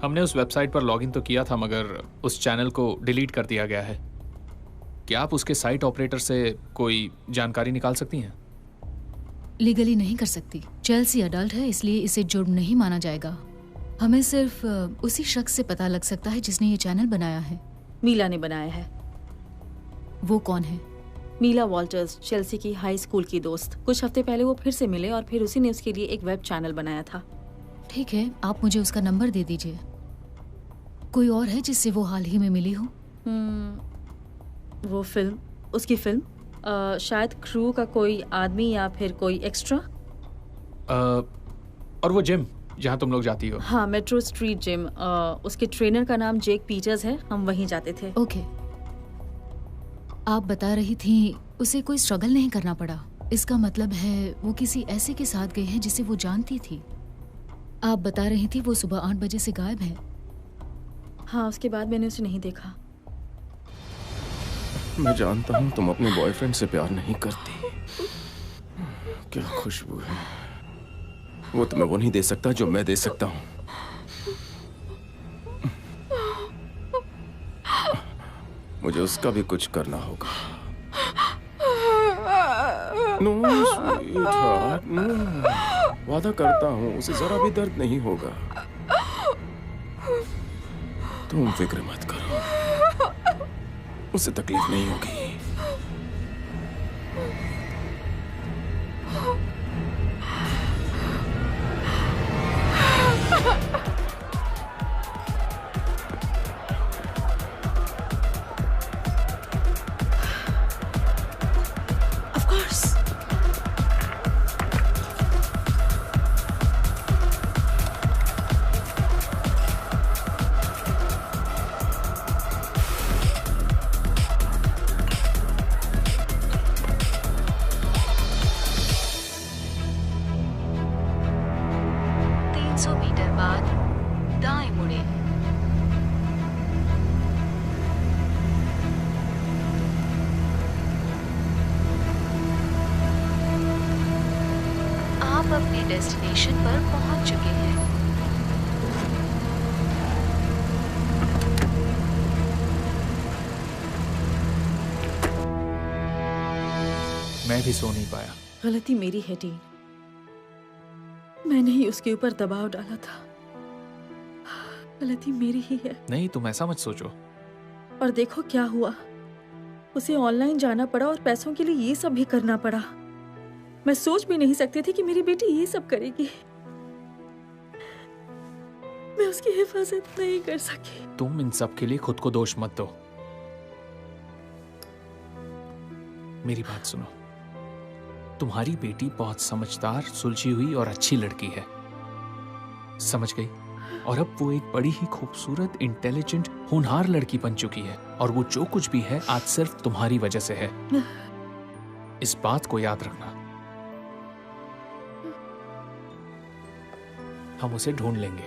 K: हमने उस वेबसाइट पर लॉगिन तो किया था, मगर उस चैनल को डिलीट कर दिया गया है। क्या आप उसके साइट ऑपरेटर से कोई जानकारी निकाल सकती हैं?
E: लीगली नहीं कर सकती। चेल्सी अडल्ट है, इसलिए इसे जुर्म नहीं माना जाएगा। हमें सिर्फ उसी शख्स से पता लग सकता है जिसने ये चैनल बनाया है।
D: मीला ने बनाया है।
E: वो कौन है?
D: मीला वॉल्टर्स, चेल्सी की हाई स्कूल की दोस्त। कुछ हफ्ते पहले वो फिर से मिले और फिर उसी ने उसके लिए एक वेब चैनल बनाया था।
E: ठीक है, आप मुझे उसका नंबर दे दीजिए। कोई और है जिससे वो हाल ही में मिली हो?
D: वो फिल्म, उसकी फिल्म, शायद क्रू का कोई आदमी या फिर कोई एक्स्ट्रा।
K: और वो जिम जहाँ तुम लोग जाती हो?
D: हाँ, मेट्रो स्ट्रीट जिम। उसके ट्रेनर का नाम जेक पीटर्स है, हम वहीं जाते थे।
E: ओके। आप बता रही थी उसे कोई स्ट्रगल नहीं करना पड़ा, इसका मतलब है वो किसी ऐसे के साथ गई है जिसे वो जानती थी। आप बता रही थी वो सुबह 8 बजे से गायब है।
D: हाँ, उसके बाद मैंने उसे नहीं देखा।
I: मैं जानता हूँ तुम अपने बॉयफ्रेंड से प्यार नहीं करती। क्या खुशबू है। वो तुम्हें वो नहीं दे सकता जो मैं दे सकता हूँ। मुझे उसका भी कुछ करना होगा। No sweetheart, no. वादा करता हूँ उसे जरा भी दर्द नहीं होगा। तुम फिक्र मत करो, उसे तकलीफ नहीं होगी।
B: अपने डेस्टिनेशन पर पहुंच चुके हैं।
K: मैं भी सो नहीं पाया।
D: गलती मेरी है डीन, मैंने ही उसके ऊपर दबाव डाला था। गलती मेरी ही है।
K: नहीं, तुम ऐसा मत सोचो।
D: और देखो क्या हुआ, उसे ऑनलाइन जाना पड़ा और पैसों के लिए ये सब भी करना पड़ा। मैं सोच भी नहीं सकती थी कि मेरी बेटी ये सब करेगी। मैं उसकी हिफाजत नहीं कर सकी।
K: तुम इन सब के लिए खुद को दोष मत दो। मेरी बात सुनो, तुम्हारी बेटी बहुत समझदार, सुलझी हुई और अच्छी लड़की है, समझ गई? और अब वो एक बड़ी ही खूबसूरत, इंटेलिजेंट, होनहार लड़की बन चुकी है। और वो जो कुछ भी है आज सिर्फ तुम्हारी वजह से है। इस बात को याद रखना। हम उसे ढूंढ लेंगे।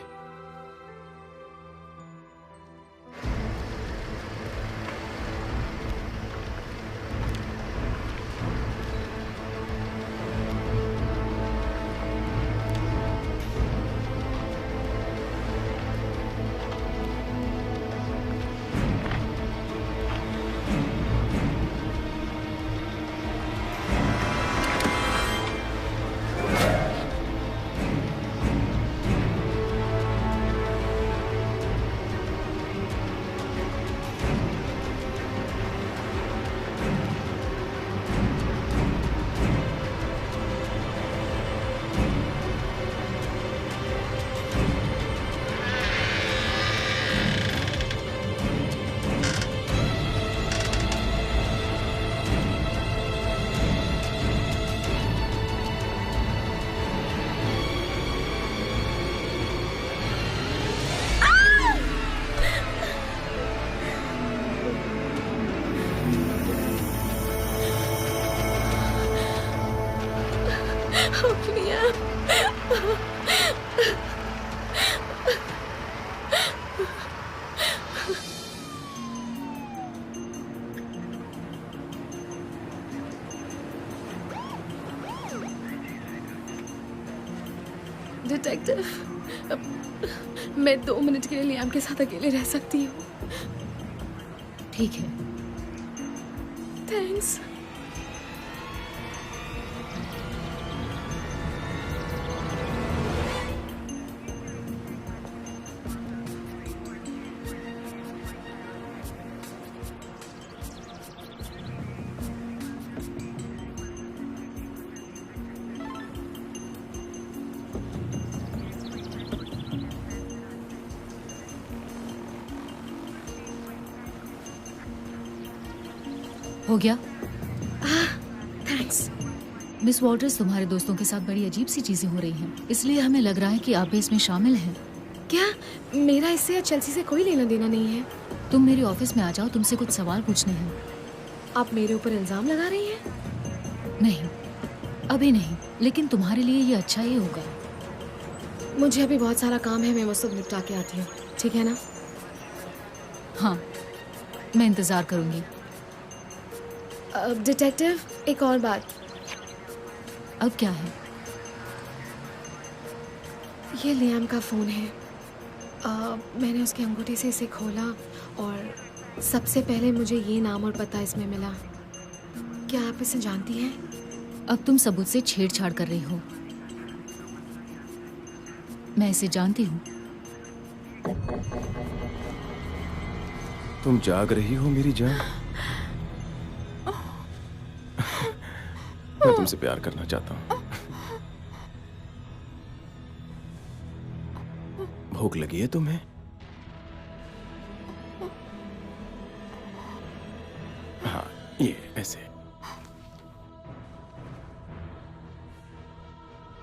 H: डिटेक्टिव, मैं 2 मिनट के लिए लियाम के साथ अकेले रह सकती हूँ?
E: ठीक है।
H: थैंक्स।
E: हो गया?
H: थैंक्स।
E: मिस वॉल्टर्स, तुम्हारे दोस्तों के साथ बड़ी अजीब सी चीजें हो रही हैं, इसलिए हमें लग रहा है कि आप भी इसमें शामिल हैं।
H: क्या मेरा इससे या चेल्सी से कोई लेना देना नहीं है?
E: तुम मेरे ऑफिस में आ जाओ, तुमसे कुछ सवाल पूछने हैं।
H: आप मेरे ऊपर इल्जाम लगा रही हैं?
E: नहीं, अभी नहीं, लेकिन तुम्हारे लिए ये अच्छा ही होगा।
H: मुझे अभी बहुत सारा काम है, मैं वो सब निपटा के आती हूँ, ठीक है ना?
E: हाँ, मैं इंतजार करूंगी।
H: डिटेक्टिव, एक और बात।
E: अब क्या है?
H: ये लियाम का फ़ोन है। मैंने उसके अंगूठे से इसे खोला और सबसे पहले मुझे ये नाम और पता इसमें मिला। क्या आप इसे जानती हैं?
E: अब तुम सबूत से छेड़छाड़ कर रही हो। मैं इसे जानती हूँ।
I: तुम जाग रही हो मेरी जान? मैं तुमसे प्यार करना चाहता हूँ। भूख लगी है तुम्हें? हाँ, ये ऐसे।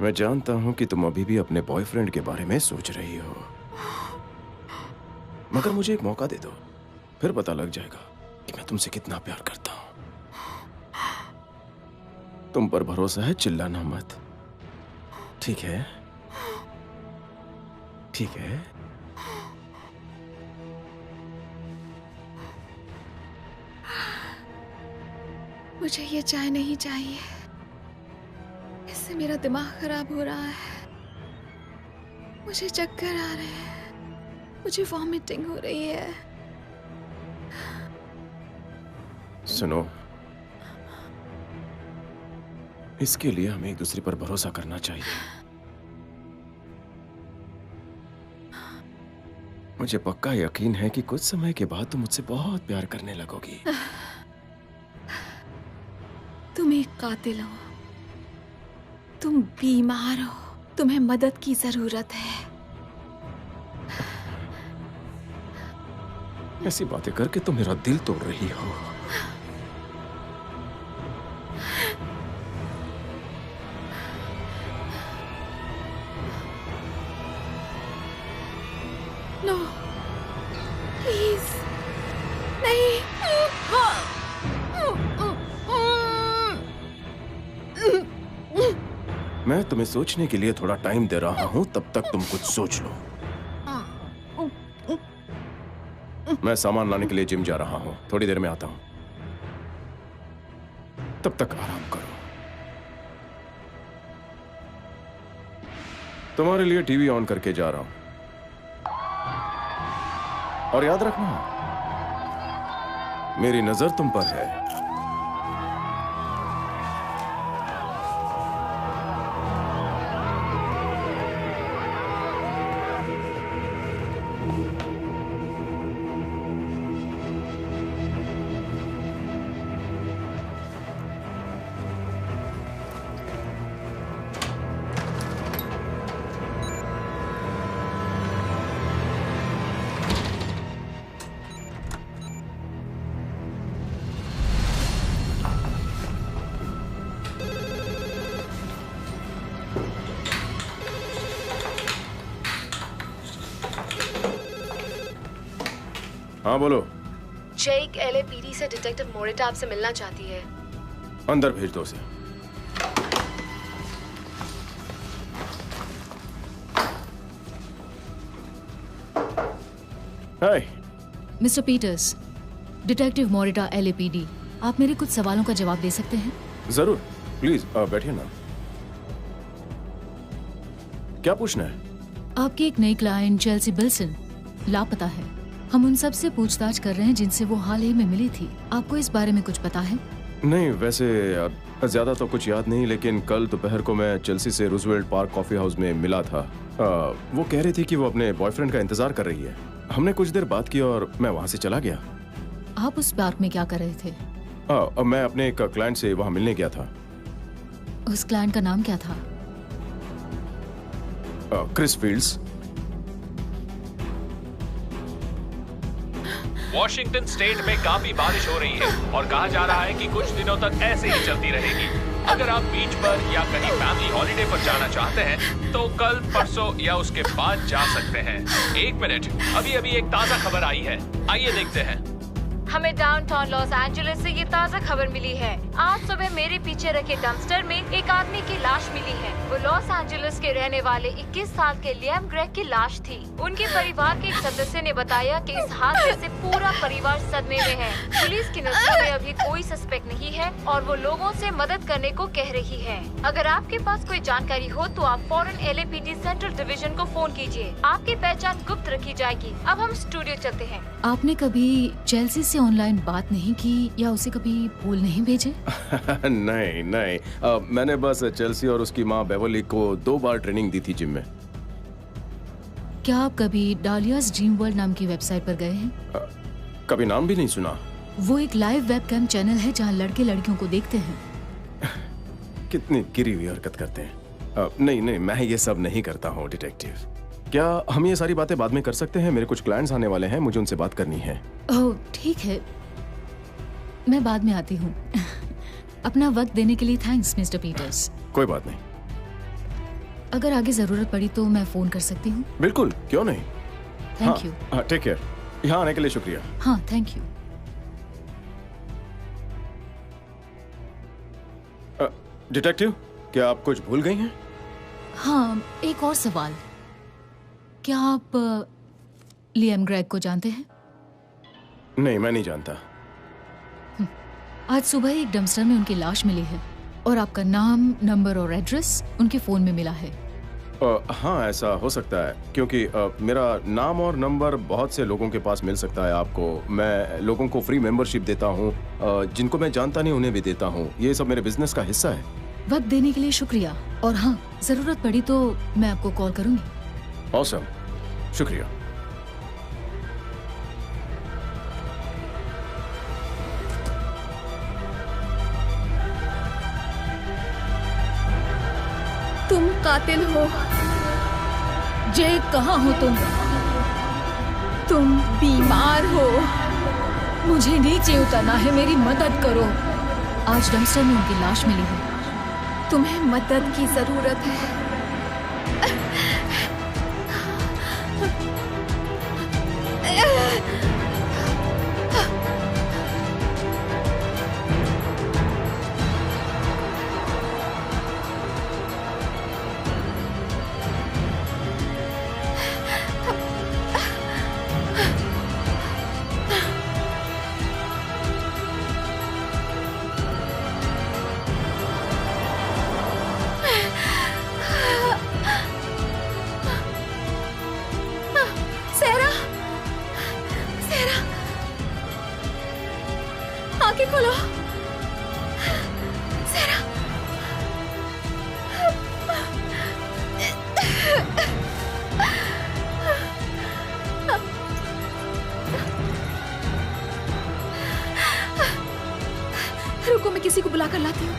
I: मैं जानता हूं कि तुम अभी भी अपने बॉयफ्रेंड के बारे में सोच रही हो, मगर मुझे एक मौका दे दो, फिर पता लग जाएगा कि मैं तुमसे कितना प्यार करता हूं। तुम पर भरोसा है, चिल्लाना मत, ठीक है? ठीक है?
B: मुझे ये चाय नहीं चाहिए, इससे मेरा दिमाग खराब हो रहा है। मुझे चक्कर आ रहे हैं, मुझे वॉमिटिंग हो रही है।
I: सुनो, इसके लिए हमें एक दूसरे पर भरोसा करना चाहिए। मुझे पक्का यकीन है कि कुछ समय के बाद तुम मुझसे बहुत प्यार करने लगोगी।
B: तुम एक कातिल हो, तुम बीमार हो, तुम्हें मदद की जरूरत है।
I: ऐसी बातें करके तुम मेरा दिल तोड़ रही हो।
B: नो, प्लीज, नहीं।
I: मैं तुम्हें सोचने के लिए थोड़ा टाइम दे रहा हूं, तब तक तुम कुछ सोच लो। मैं सामान लाने के लिए जिम जा रहा हूं, थोड़ी देर में आता हूं, तब तक आराम करो। तुम्हारे लिए टीवी ऑन करके जा रहा हूं, और याद रखना मेरी नजर तुम पर है। हाँ बोलो।
H: जेक LAPD से डिटेक्टिव मोरिटा आपसे मिलना चाहती है।
I: अंदर भेज दो उसे। Hi
E: mister Peters, detective Morita LAPD, आप मेरे कुछ सवालों का जवाब दे सकते हैं?
I: जरूर, प्लीज बैठिए ना। क्या पूछना है?
E: आपकी एक नई क्लाइंट चेल्सी बिल्सन लापता है। हम उन सब से पूछताछ कर रहे हैं जिनसे वो हाल ही में मिली थी। आपको इस बारे में कुछ पता है?
I: नहीं, वैसे ज्यादा तो कुछ याद नहीं, लेकिन कल दोपहर को मैं चेल्सी से रूजवेल्ट पार्क कॉफी हाउस में मिला था। वो कह रही थी कि वो अपने बॉयफ्रेंड का इंतजार कर रही है। हमने कुछ देर बात की और मैं वहां से चला गया।
E: आप उस पार्क में क्या कर रहे थे?
I: मैं अपने एक क्लाइंट से वहां मिलने गया था।
E: उस क्लाइंट का नाम क्या था?
I: Chris fields.
J: वॉशिंगटन स्टेट में काफी बारिश हो रही है और कहा जा रहा है कि कुछ दिनों तक ऐसे ही चलती रहेगी। अगर आप बीच पर या कहीं फैमिली हॉलिडे पर जाना चाहते हैं तो कल, परसों या उसके बाद जा सकते हैं। एक मिनट, अभी अभी एक ताजा खबर आई है, आइए देखते हैं।
L: हमें डाउनटाउन लॉस एंजलिस से ये ताज़ा खबर मिली है। आज सुबह मेरे पीछे रखे डंपस्टर में एक आदमी की लाश मिली है। वो लॉस एंजलिस के रहने वाले 21 साल के लियाम ग्रेग की लाश थी। उनके परिवार के एक सदस्य ने बताया कि इस हादसे से पूरा परिवार सदमे में है। पुलिस की नजरों में अभी कोई सस्पेक्ट नहीं है और वो लोगों से मदद करने को कह रही है। अगर आपके पास कोई जानकारी हो तो आप फौरन LAPD सेंट्रल डिवीजन को फोन कीजिए। आपकी पहचान गुप्त रखी जाएगी। अब हम स्टूडियो चलते हैं।
E: आपने कभी चेल्सी से ऑनलाइन बात नहीं की या उसे कभी फूल नहीं भेजे?
I: नहीं नहीं, मैंने बस चेल्सी और उसकी माँ बेवर्ली को 2 बार ट्रेनिंग दी थी जिम में।
E: क्या आप कभी डालियाज ड्रीम वर्ल्ड नाम की वेबसाइट पर गए हैं?
I: कभी नाम भी नहीं सुना।
E: वो एक लाइव वेबकैम चैनल है जहाँ लड़के लड़कियों को देखते हैं।
I: कितनी गिरी हुई हरकत करते हैं। नहीं नहीं, मैं ये सब नहीं करता हूँ डिटेक्टिव। क्या हम ये सारी बातें बाद में कर सकते हैं? मेरे कुछ क्लाइंट्स आने वाले हैं, मुझे उनसे बात करनी है।
E: ओह ठीक है, मैं बाद में आती हूँ। अपना वक्त देने के लिए थैंक्स मिस्टर पीटर्स।
I: कोई बात नहीं।
E: अगर आगे जरूरत पड़ी तो मैं फोन कर सकती हूँ?
I: बिल्कुल, क्यों नहीं।
E: Thank you.
I: Take care. यहाँ आने के लिए शुक्रिया।
E: हाँ थैंक यू।
I: डिटेक्टिव, क्या आप कुछ भूल गई हैं?
E: हाँ, एक और सवाल। क्या आप लियाम ग्रेग को जानते हैं?
I: नहीं, मैं नहीं जानता।
E: आज सुबह एक डंपस्टर में उनकी लाश मिली है और आपका नाम, नंबर और एड्रेस उनके फोन में मिला है।
I: हाँ, ऐसा हो सकता है क्योंकि मेरा नाम और नंबर बहुत से लोगों के पास मिल सकता है आपको। मैं लोगों को फ्री मेंबरशिप देता हूँ, जिनको मैं जानता नहीं उन्हें भी देता हूँ। ये सब मेरे बिजनेस का हिस्सा है।
E: वक्त देने के लिए शुक्रिया और हाँ, जरूरत पड़ी तो मैं आपको कॉल करूंगी।
I: ऑसम, शुक्रिया।
B: तुम कातिल हो।
E: जे कहाँ हो
B: तुम बीमार हो।
E: मुझे नीचे उतरना है, मेरी मदद करो। आज डंपस्टर में उनकी लाश मिली है।
B: तुम्हें मदद की जरूरत है। आंखें खोलो। सेरा। रुको, मैं किसी को बुला कर लाती हूँ।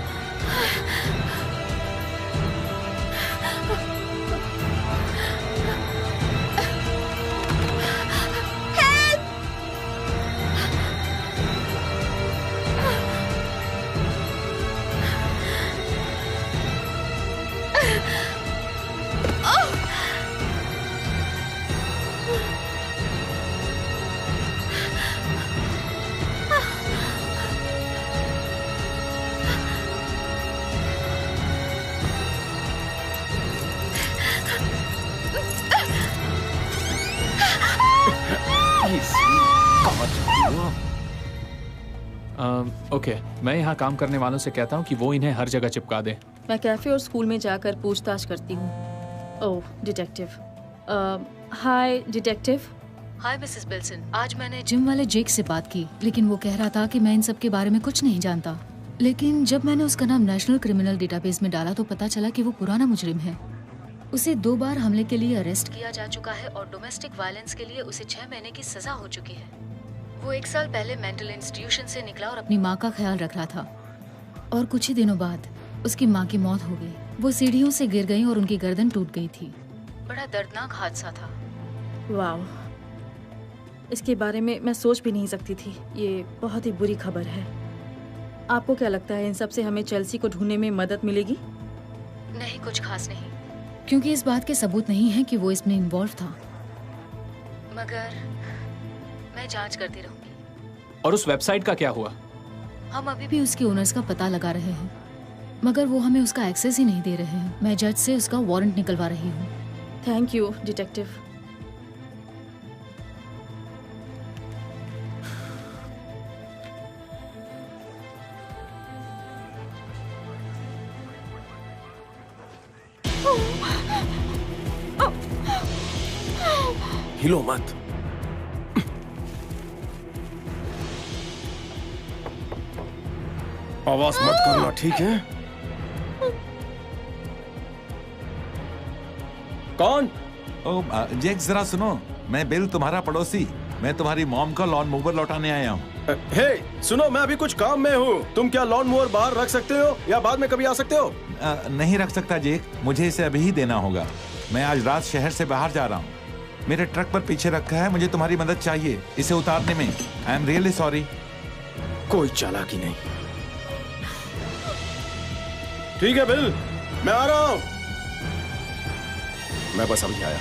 K: ओके, मैं यहाँ काम करने वालों से कहता हूँ कि वो इन्हें हर जगह चिपका दें।
D: मैं कैफे और स्कूल में जाकर पूछताछ करती हूँ। ओह डिटेक्टिव। हाय डिटेक्टिव।
E: हाय मिसेस बिल्सन, आज मैंने जिम वाले जेक से बात की, लेकिन वो कह रहा था कि मैं इन सब के बारे में कुछ नहीं जानता। लेकिन जब मैंने उसका नाम नेशनल क्रिमिनल डेटाबेस में डाला तो पता चला कि वो पुराना मुजरिम है। उसे 2 बार हमले के लिए अरेस्ट किया जा चुका है और डोमेस्टिक वायलेंस के लिए उसे 6 महीने की सजा हो चुकी है। वो 1 साल पहले मेंटल इंस्टीट्यूशन से निकला और अपनी माँ का ख्याल रख रहा था, और कुछ ही दिनों बाद उसकी माँ की मौत हो गई। वो सीढ़ियों से गिर गई और उनकी गर्दन टूट गई थी। बड़ा दर्दनाक हादसा था।
D: वाह, इसके बारे में मैं सोच भी नहीं सकती थी। ये बहुत ही बुरी खबर है। आपको क्या लगता है इन सब से हमें चेल्सी को ढूंढने में मदद मिलेगी?
E: नहीं, कुछ खास नहीं, क्योंकि इस बात के सबूत नहीं है कि वो इसमें इन्वॉल्व था। मगर मैं जांच करती रहूंगी।
K: और उस वेबसाइट का क्या हुआ?
E: हम अभी भी उसके ओनर्स का पता लगा रहे हैं, मगर वो हमें उसका एक्सेस ही नहीं दे रहे हैं। मैं जज से उसका वारंट निकलवा रही हूँ।
D: Thank you detective.
I: हिलो मत। आवाज मत करना, ठीक है? कौन?
A: ओ जेक, जरा सुनो, मैं बिल, तुम्हारा पड़ोसी। मैं तुम्हारी मॉम का लॉन मूवर लौटाने आया हूँ।
I: हे सुनो, मैं अभी कुछ काम में हूँ। तुम क्या लॉन मूवर बाहर रख सकते हो या बाद में कभी आ सकते हो?
A: नहीं रख सकता जेक, मुझे इसे अभी ही देना होगा। मैं आज रात शहर से बाहर जा रहा हूँ। मेरे ट्रक पर पीछे रखा है, मुझे तुम्हारी मदद चाहिए इसे उतारने में। आई एम रियली सॉरी।
I: कोई चालाकी नहीं। ठीक है बिल, मैं आ रहा हूँ। मैं बस अभी आया।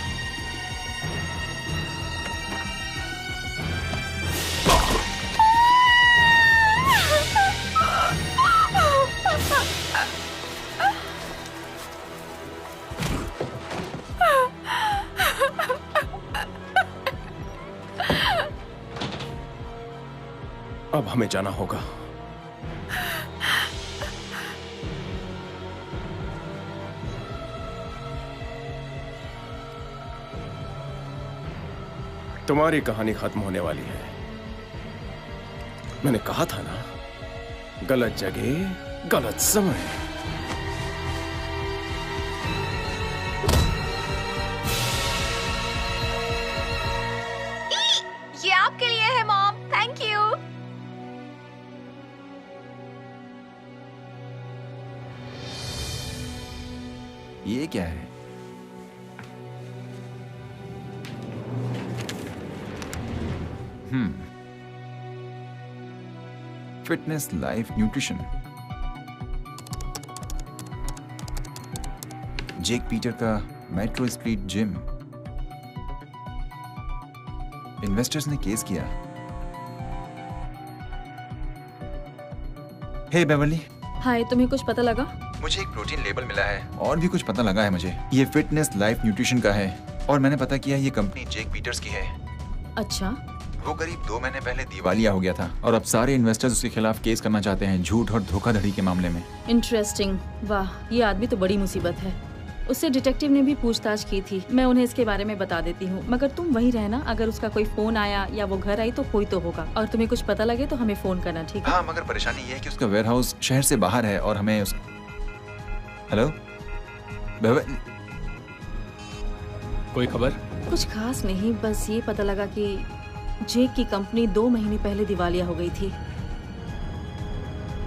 I: अब हमें जाना होगा। तुम्हारी कहानी खत्म होने वाली है। मैंने कहा था ना, गलत जगह गलत समय।
B: ये आपके लिए है मॉम, थैंक यू।
C: ये क्या है? Fitness life nutrition. Jake Peter का मेट्रो स्प्लिट जिम। इन्वेस्टर्स ने केस किया। Hey Beverly.
D: हाय, तुम्हें कुछ पता लगा?
C: मुझे एक प्रोटीन लेबल मिला है और भी कुछ पता लगा है मुझे। ये फिटनेस लाइफ न्यूट्रिशन का है और मैंने पता किया ये कंपनी जेक पीटर्स की है।
D: अच्छा।
C: वो करीब 2 महीने पहले दिवालिया हो गया था और अब सारे इन्वेस्टर्स उसके खिलाफ केस करना चाहते हैं, झूठ और धोखाधड़ी के मामले में।
D: इंटरेस्टिंग। वाह, ये आदमी तो बड़ी मुसीबत है। उससे डिटेक्टिव ने भी पूछताछ की थी। मैं उन्हें इसके बारे में बता देती हूँ, मगर तुम वहीं रहना। अगर उसका कोई फोन आया या वो घर आई तो कोई तो होगा, और तुम्हें कुछ पता लगे तो हमें फोन करना, ठीक है?
C: हाँ, मगर परेशानी ये है कि उसका वेयरहाउस शहर से बाहर है और हमें उस... हेलो
K: कोई खबर?
D: कुछ खास नहीं, बस ये पता लगा कि जेक की कंपनी 2 महीने पहले दिवालिया हो गई थी।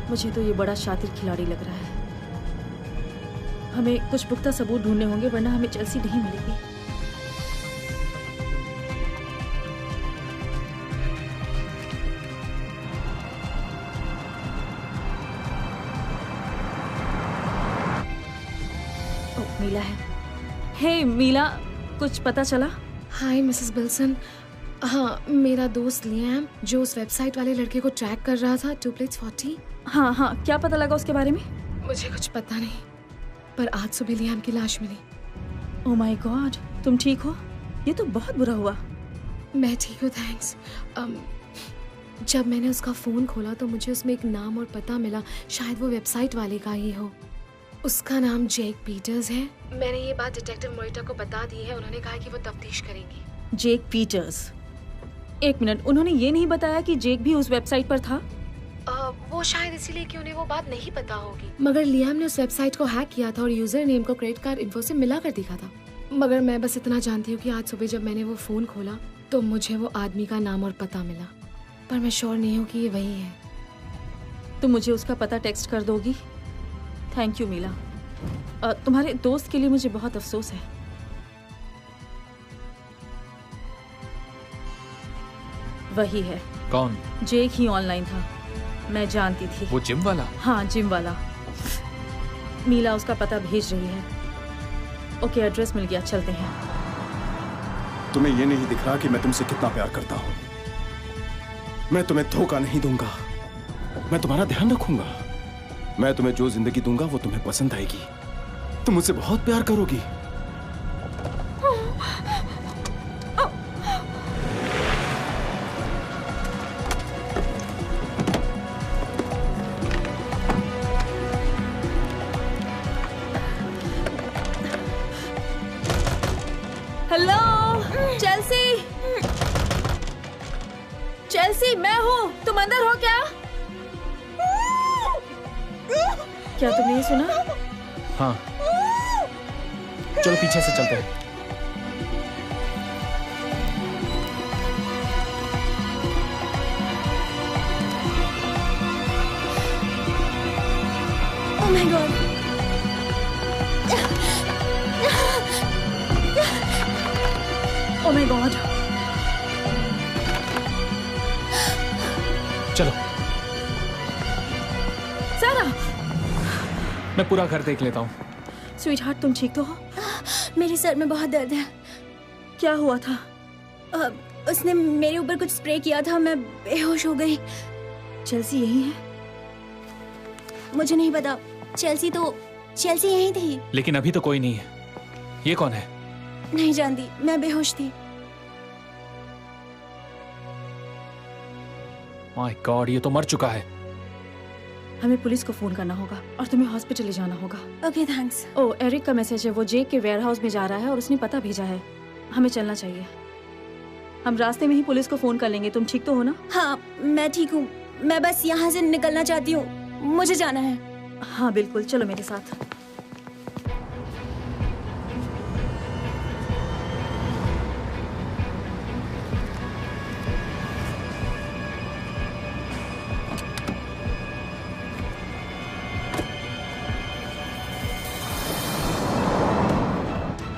D: मुझे तो ये बड़ा शातिर खिलाड़ी लग रहा है। हमें कुछ पुख्ता सबूत ढूंढने होंगे, वरना हमें चेल्सी नहीं मिलेगी। ओ, मीला है। हे मीला, कुछ पता चला?
H: हाय मिसेस बिल्सन। हाँ, मेरा दोस्त लियाम जो उस वेबसाइट वाले लड़के को ट्रैक कर रहा था, 2 plates 40।
D: हाँ हाँ, क्या पता लगा उसके बारे में?
H: मुझे कुछ पता नहीं, पर आज सुबह लियाम की लाश मिली।
D: ओह माय गॉड, तुम ठीक हो? ये तो बहुत बुरा हुआ।
H: मैं ठीक हूँ, थैंक्स। जब मैंने उसका फ़ोन खोला तो मुझे उसमें एक नाम और पता मिला। शायद वो वेबसाइट वाले का ही हो। उसका नाम जेक पीटर्स है। मैंने ये बात डिटेक्टिव मोरिटा को बता दी है। उन्होंने कहा कि वो तफ्तीश करेंगी।
D: जेक पीटर्स, एक मिनट, उन्होंने ये नहीं बताया कि जेक भी उस वेबसाइट पर था?
H: वो शायद इसीलिए कि उन्हें वो बात नहीं पता होगी। मगर लियाम ने उस वेबसाइट को हैक किया था और यूजर नेम को क्रेडिट कार्ड इन्फो से मिला कर दिखा था। मगर मैं बस इतना जानती हूँ कि आज सुबह जब मैंने वो फोन खोला तो मुझे वो आदमी का नाम और पता मिला, पर मैं श्योर नहीं हूँ कि ये वही है।
D: तुम मुझे उसका पता टेक्स्ट कर दोगी? Thank you Mila. तुम्हारे दोस्त के लिए मुझे बहुत अफसोस है। वही है।
K: कौन?
D: जेक ही ऑनलाइन था, मैं जानती थी।
K: वो जिम वाला?
D: हाँ, जिम वाला। मीला उसका पता भेज रही है। ओके, एड्रेस मिल गया, चलते हैं।
I: तुम्हें ये नहीं दिख रहा कि मैं तुमसे कितना प्यार करता हूँ? मैं तुम्हें धोखा नहीं दूंगा, मैं तुम्हारा ध्यान रखूंगा। मैं तुम्हें जो जिंदगी दूंगा वो तुम्हें पसंद आएगी। तुम मुझसे बहुत प्यार करोगी।
D: हेलो चेल्सी, चेल्सी मैं हूँ, तुम अंदर हो क्या? क्या तुमने ये सुना?
K: हाँ, चलो पीछे से चलते हैं।
G: Oh my God!
D: Oh my God!
K: चलो,
D: सारा,
K: मैं पूरा घर देख लेता हूँ।
D: स्वीट हार्ट, तुम ठीक तो हो?
G: मेरे सर में बहुत दर्द है।
D: क्या हुआ था?
G: उसने मेरे ऊपर कुछ स्प्रे किया था, मैं बेहोश हो गई।
D: चेल्सी यही है?
G: मुझे नहीं पता। चेल्सी यही थी।
K: लेकिन अभी तो कोई नहीं है। ये कौन है?
G: नहीं जानती, मैं बेहोश थी।
K: माय गॉड, ये तो मर चुका है।
D: हमें पुलिस को फोन करना होगा और तुम्हें हॉस्पिटल ले जाना होगा।
G: Okay, thanks.
D: ओ, एरिक का मैसेज है, वो जेक के वेयरहाउस में जा रहा है और उसने पता भेजा है। हमें चलना चाहिए। हम रास्ते में ही पुलिस को फोन कर लेंगे। तुम ठीक तो हो ना?
G: हाँ, मैं ठीक हूँ। मैं बस यहाँ से निकलना चाहती हूँ, मुझे जाना है।
D: हाँ बिल्कुल, चलो मेरे साथ।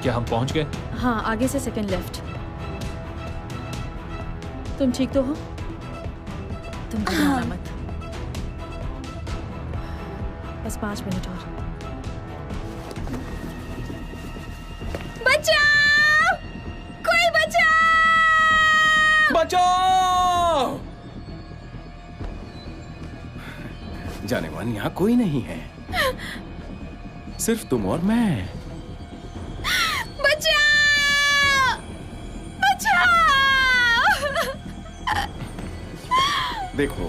K: क्या हम पहुंच गए?
D: हाँ, आगे से सेकंड लेफ्ट। तुम ठीक तो हो? तुम घबराना मत। बस 5 मिनट और।
G: बचाओ! कोई बचाओ!
I: बचाओ! जाने मन, यहाँ कोई नहीं है, सिर्फ तुम और मैं। देखो,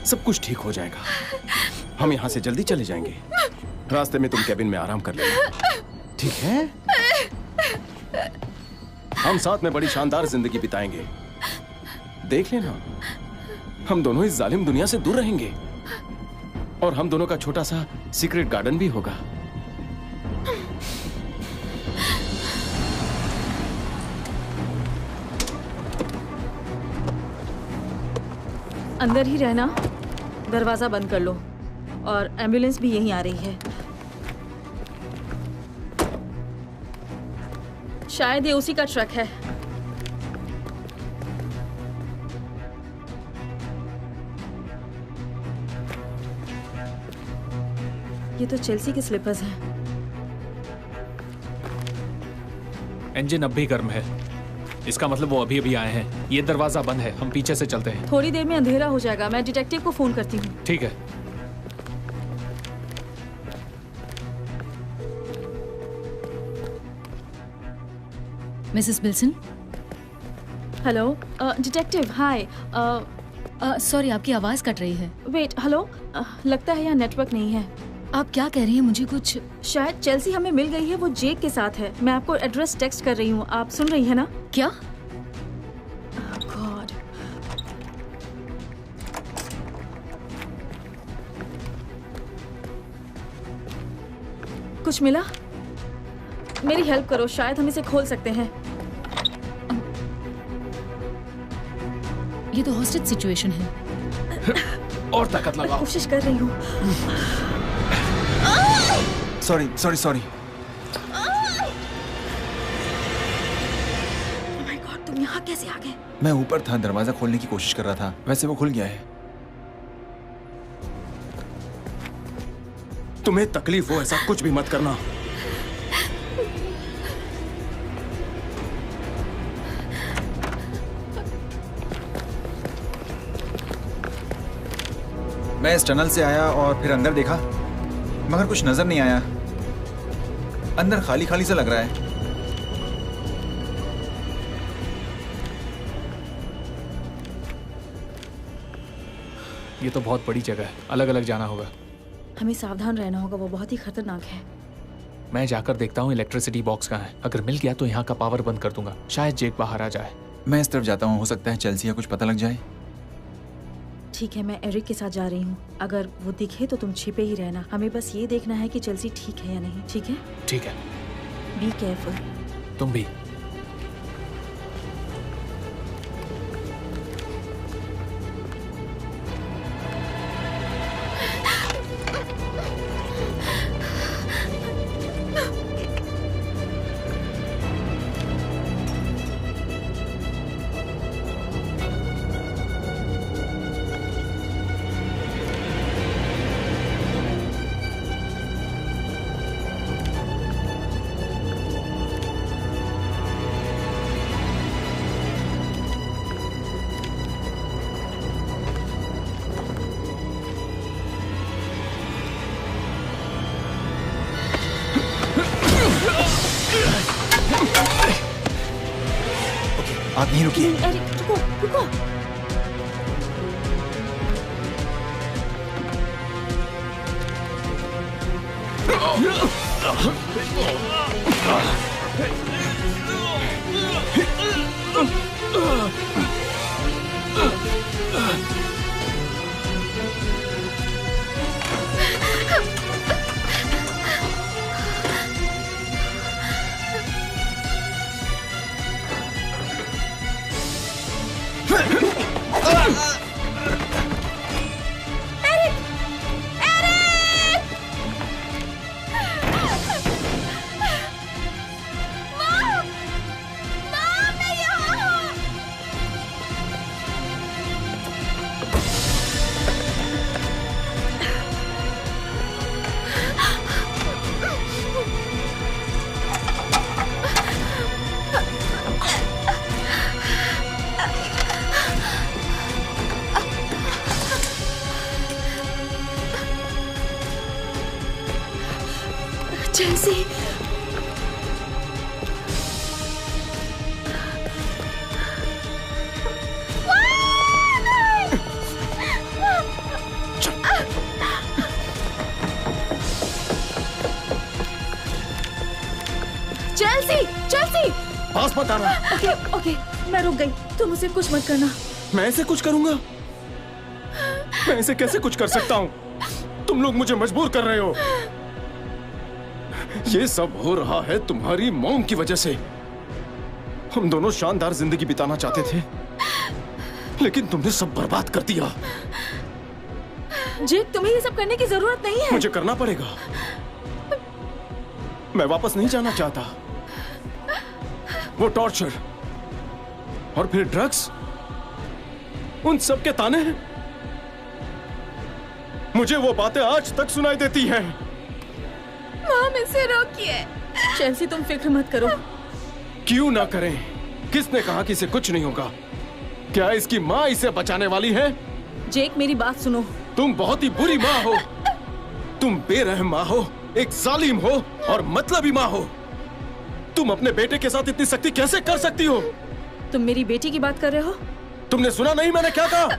I: सब कुछ ठीक हो जाएगा। हम यहाँ से जल्दी चले जाएंगे। रास्ते में तुम कैबिन में आराम कर लेना, ठीक है? हम साथ में बड़ी शानदार जिंदगी बिताएंगे। देख लेना, हम दोनों इस जालिम दुनिया से दूर रहेंगे और हम दोनों का छोटा सा सीक्रेट गार्डन भी होगा।
D: अंदर ही रहना, दरवाजा बंद कर लो और एम्बुलेंस भी यहीं आ रही है। शायद ये उसी का ट्रक है। ये तो चेल्सी के स्लीपर्स हैं।
K: इंजन अब भी गर्म है, इसका मतलब वो अभी अभी आए हैं। ये दरवाजा बंद है, हम पीछे से चलते हैं।
D: थोड़ी देर में अंधेरा हो जाएगा, मैं डिटेक्टिव को फोन करती हूँ।
K: ठीक है।
E: Mrs Bilson.
D: Hello detective, hi.
E: Sorry, आपकी आवाज कट रही है।
D: Wait, hello. लगता है यहाँ नेटवर्क नहीं है।
E: आप क्या कह रही हैं? मुझे कुछ
D: शायद चेल्सी हमें मिल गई है, वो जेक के साथ है। मैं आपको एड्रेस टेक्स्ट कर रही हूँ, आप सुन रही है ना?
E: क्या?
D: गॉड। कुछ मिला? मेरी हेल्प करो, शायद हम इसे खोल सकते हैं।
E: ये तो हॉस्टेज सिचुएशन है।
K: और ताकत लगाओ।
D: कोशिश कर रही हूँ।
C: Sorry sorry sorry.
D: Oh my God, तुम यहाँ कैसे आ गए?
C: मैं ऊपर था, दरवाजा खोलने की कोशिश कर रहा था, वैसे वो खुल गया है।
I: तुम्हें तकलीफ हो ऐसा कुछ भी मत करना।
C: मैं इस टनल से आया और फिर अंदर देखा, मगर कुछ नजर नहीं आया। अंदर खाली खाली सा लग रहा है।
K: ये तो बहुत बड़ी जगह है, अलग अलग जाना होगा।
D: हमें सावधान रहना होगा, वो बहुत ही खतरनाक है।
K: मैं जाकर देखता हूँ इलेक्ट्रिसिटी बॉक्स कहाँ है। अगर मिल गया तो यहाँ का पावर बंद कर दूंगा, शायद जेक बाहर आ जाए।
C: मैं इस तरफ जाता हूँ, हो सकता है चेल्सी का कुछ पता लग जाए।
D: ठीक है, मैं एरिक के साथ जा रही हूँ। अगर वो दिखे तो तुम छिपे ही रहना। हमें बस ये देखना है कि चेल्सी ठीक है या नहीं। ठीक है?
K: ठीक है।
D: Be careful.
K: तुम भी।
C: आप नहीं रुकिए।
D: एरिक, रुको, रुको। चेल्सी, चेल्सी, चेल्सी,
I: पास मत आना।
D: ओके, ओके, मैं रुक गई। तुम उसे कुछ मत करना।
I: मैं ऐसे कुछ करूंगा? मैं ऐसे कैसे कुछ कर सकता हूँ? तुम लोग मुझे मजबूर कर रहे हो। ये सब हो रहा है तुम्हारी मॉम की वजह से। हम दोनों शानदार जिंदगी बिताना चाहते थे, लेकिन तुमने सब बर्बाद कर दिया।
D: जेक, तुम्हें ये सब करने की जरूरत नहीं है।
I: मुझे करना पड़ेगा। मैं वापस नहीं जाना चाहता। वो टॉर्चर और फिर ड्रग्स, उन सब के ताने हैं। मुझे वो बातें आज तक सुनाई देती हैं।
B: मॉम, इसे रोकिए।
D: चेल्सी, तुम फिक्र मत करो।
I: क्यों ना करें? किसने कहा कि इसे कुछ नहीं होगा? क्या इसकी माँ इसे बचाने वाली है?
D: जेक, मेरी बात सुनो।
I: तुम बहुत ही बुरी माँ हो। तुम बेरहम माँ हो, एक जालिम हो और मतलबी माँ हो। तुम अपने बेटे के साथ इतनी सख्ती कैसे कर सकती हो?
D: तुम मेरी बेटी की बात कर रहे हो?
I: तुमने सुना नहीं मैंने क्या कहा?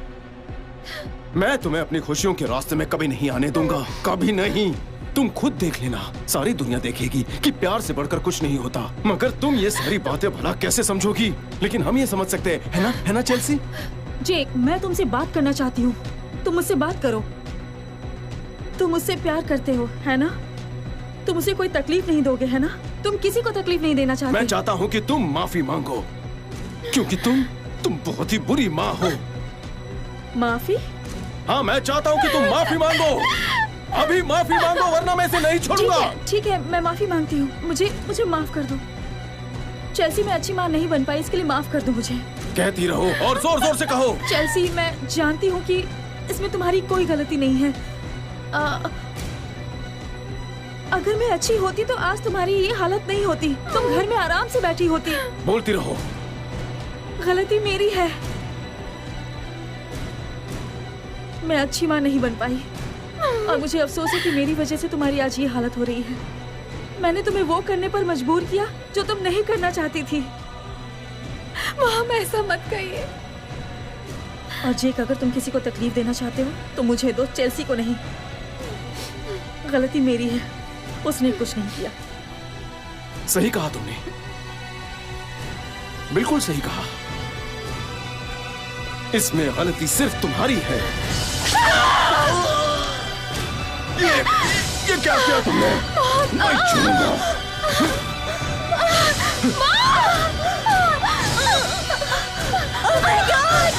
I: मैं तुम्हें अपनी खुशियों के रास्ते में कभी नहीं आने दूंगा, कभी नहीं। तुम खुद देख लेना, सारी दुनिया देखेगी कि प्यार से बढ़कर कुछ नहीं होता। मगर तुम ये सारी बातें भला कैसे समझोगी? लेकिन हम ये समझ सकते हैं, है ना चेल्सी?
D: जेक, मैं तुमसे बात करना चाहती हूँ, तुम मुझसे बात करो। तुम मुझसे प्यार करते हो, है ना? तुम मुझे कोई तकलीफ नहीं दोगे, है ना? तुम किसी को तकलीफ नहीं देना चाहते।
I: मैं चाहता हूँ कि तुम माफी मांगो, क्योंकि तुम बहुत ही बुरी माँ हो।
D: माफी?
I: हाँ, मैं चाहता हूँ कि तुम माफी मांगो, अभी माफी मांगो, वरना मैं इसे नहीं छोड़ूंगा।
D: ठीक है, मैं माफी मांगती हूँ। मुझे माफ कर दो। चेल्सी, मैं अच्छी माँ नहीं बन पाई, इसके लिए माफ कर दो मुझे।
I: कहती रहो और जोर जोर से कहो।
D: चेल्सी, मैं जानती हूँ कि इसमें तुम्हारी कोई गलती नहीं है। अगर मैं अच्छी होती तो आज तुम्हारी ये हालत नहीं होती, तुम घर में आराम से बैठी होती।
I: बोलती रहो।
D: गलती मेरी है, मैं अच्छी माँ नहीं बन पाई और मुझे अफसोस है कि मेरी वजह से तुम्हारी आज ये हालत हो रही है। मैंने तुम्हें वो करने पर मजबूर किया जो तुम नहीं करना चाहती थी।
B: मॉम, ऐसा मत कहिए।
D: और जेक, अगर तुम किसी को तकलीफ देना चाहते हो तो मुझे दो, चेल्सी को नहीं। गलती मेरी है, उसने कुछ नहीं किया।
I: सही कहा तुमने, बिल्कुल सही कहा। इसमें गलती सिर्फ तुम्हारी है। ये क्या किया तुमने? नहीं छूऊंगा।
G: Oh my God!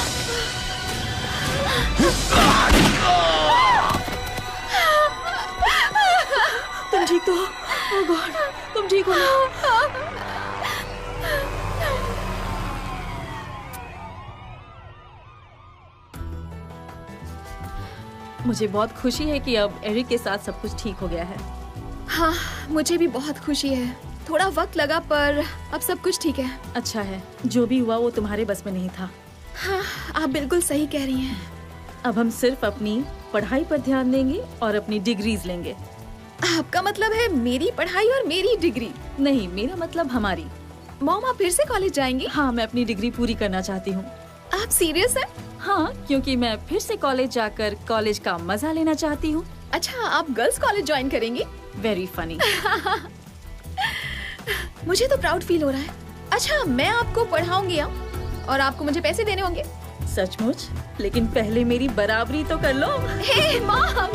D: तुम ठीक तो हो? Oh God, तुम ठीक हो ना? मुझे बहुत खुशी है कि अब एरिक के साथ सब कुछ ठीक हो गया है।
B: हाँ, मुझे भी बहुत खुशी है। थोड़ा वक्त लगा पर अब सब कुछ ठीक है।
D: अच्छा है, जो भी हुआ वो तुम्हारे बस में नहीं था।
B: हाँ, आप बिल्कुल सही कह रही हैं।
D: अब हम सिर्फ अपनी पढ़ाई पर ध्यान देंगे और अपनी डिग्रीज लेंगे।
B: आपका मतलब है मेरी पढ़ाई और मेरी डिग्री?
D: नहीं, मेरा मतलब हमारी।
B: मॉम, आप फिर से कॉलेज जाएंगी?
D: हाँ, मैं अपनी डिग्री पूरी करना चाहती हूँ।
B: आप सीरियस हैं?
D: हाँ, क्योंकि मैं फिर से कॉलेज जाकर कॉलेज का मजा लेना चाहती हूँ।
B: अच्छा, आप गर्ल्स कॉलेज ज्वाइन करेंगी?
D: Very funny.
B: मुझे तो प्राउड फील हो रहा है। अच्छा, मैं आपको पढ़ाऊंगी और आपको मुझे पैसे देने होंगे।
D: सचमुच? लेकिन पहले मेरी बराबरी तो कर लो।
B: हे मॉम।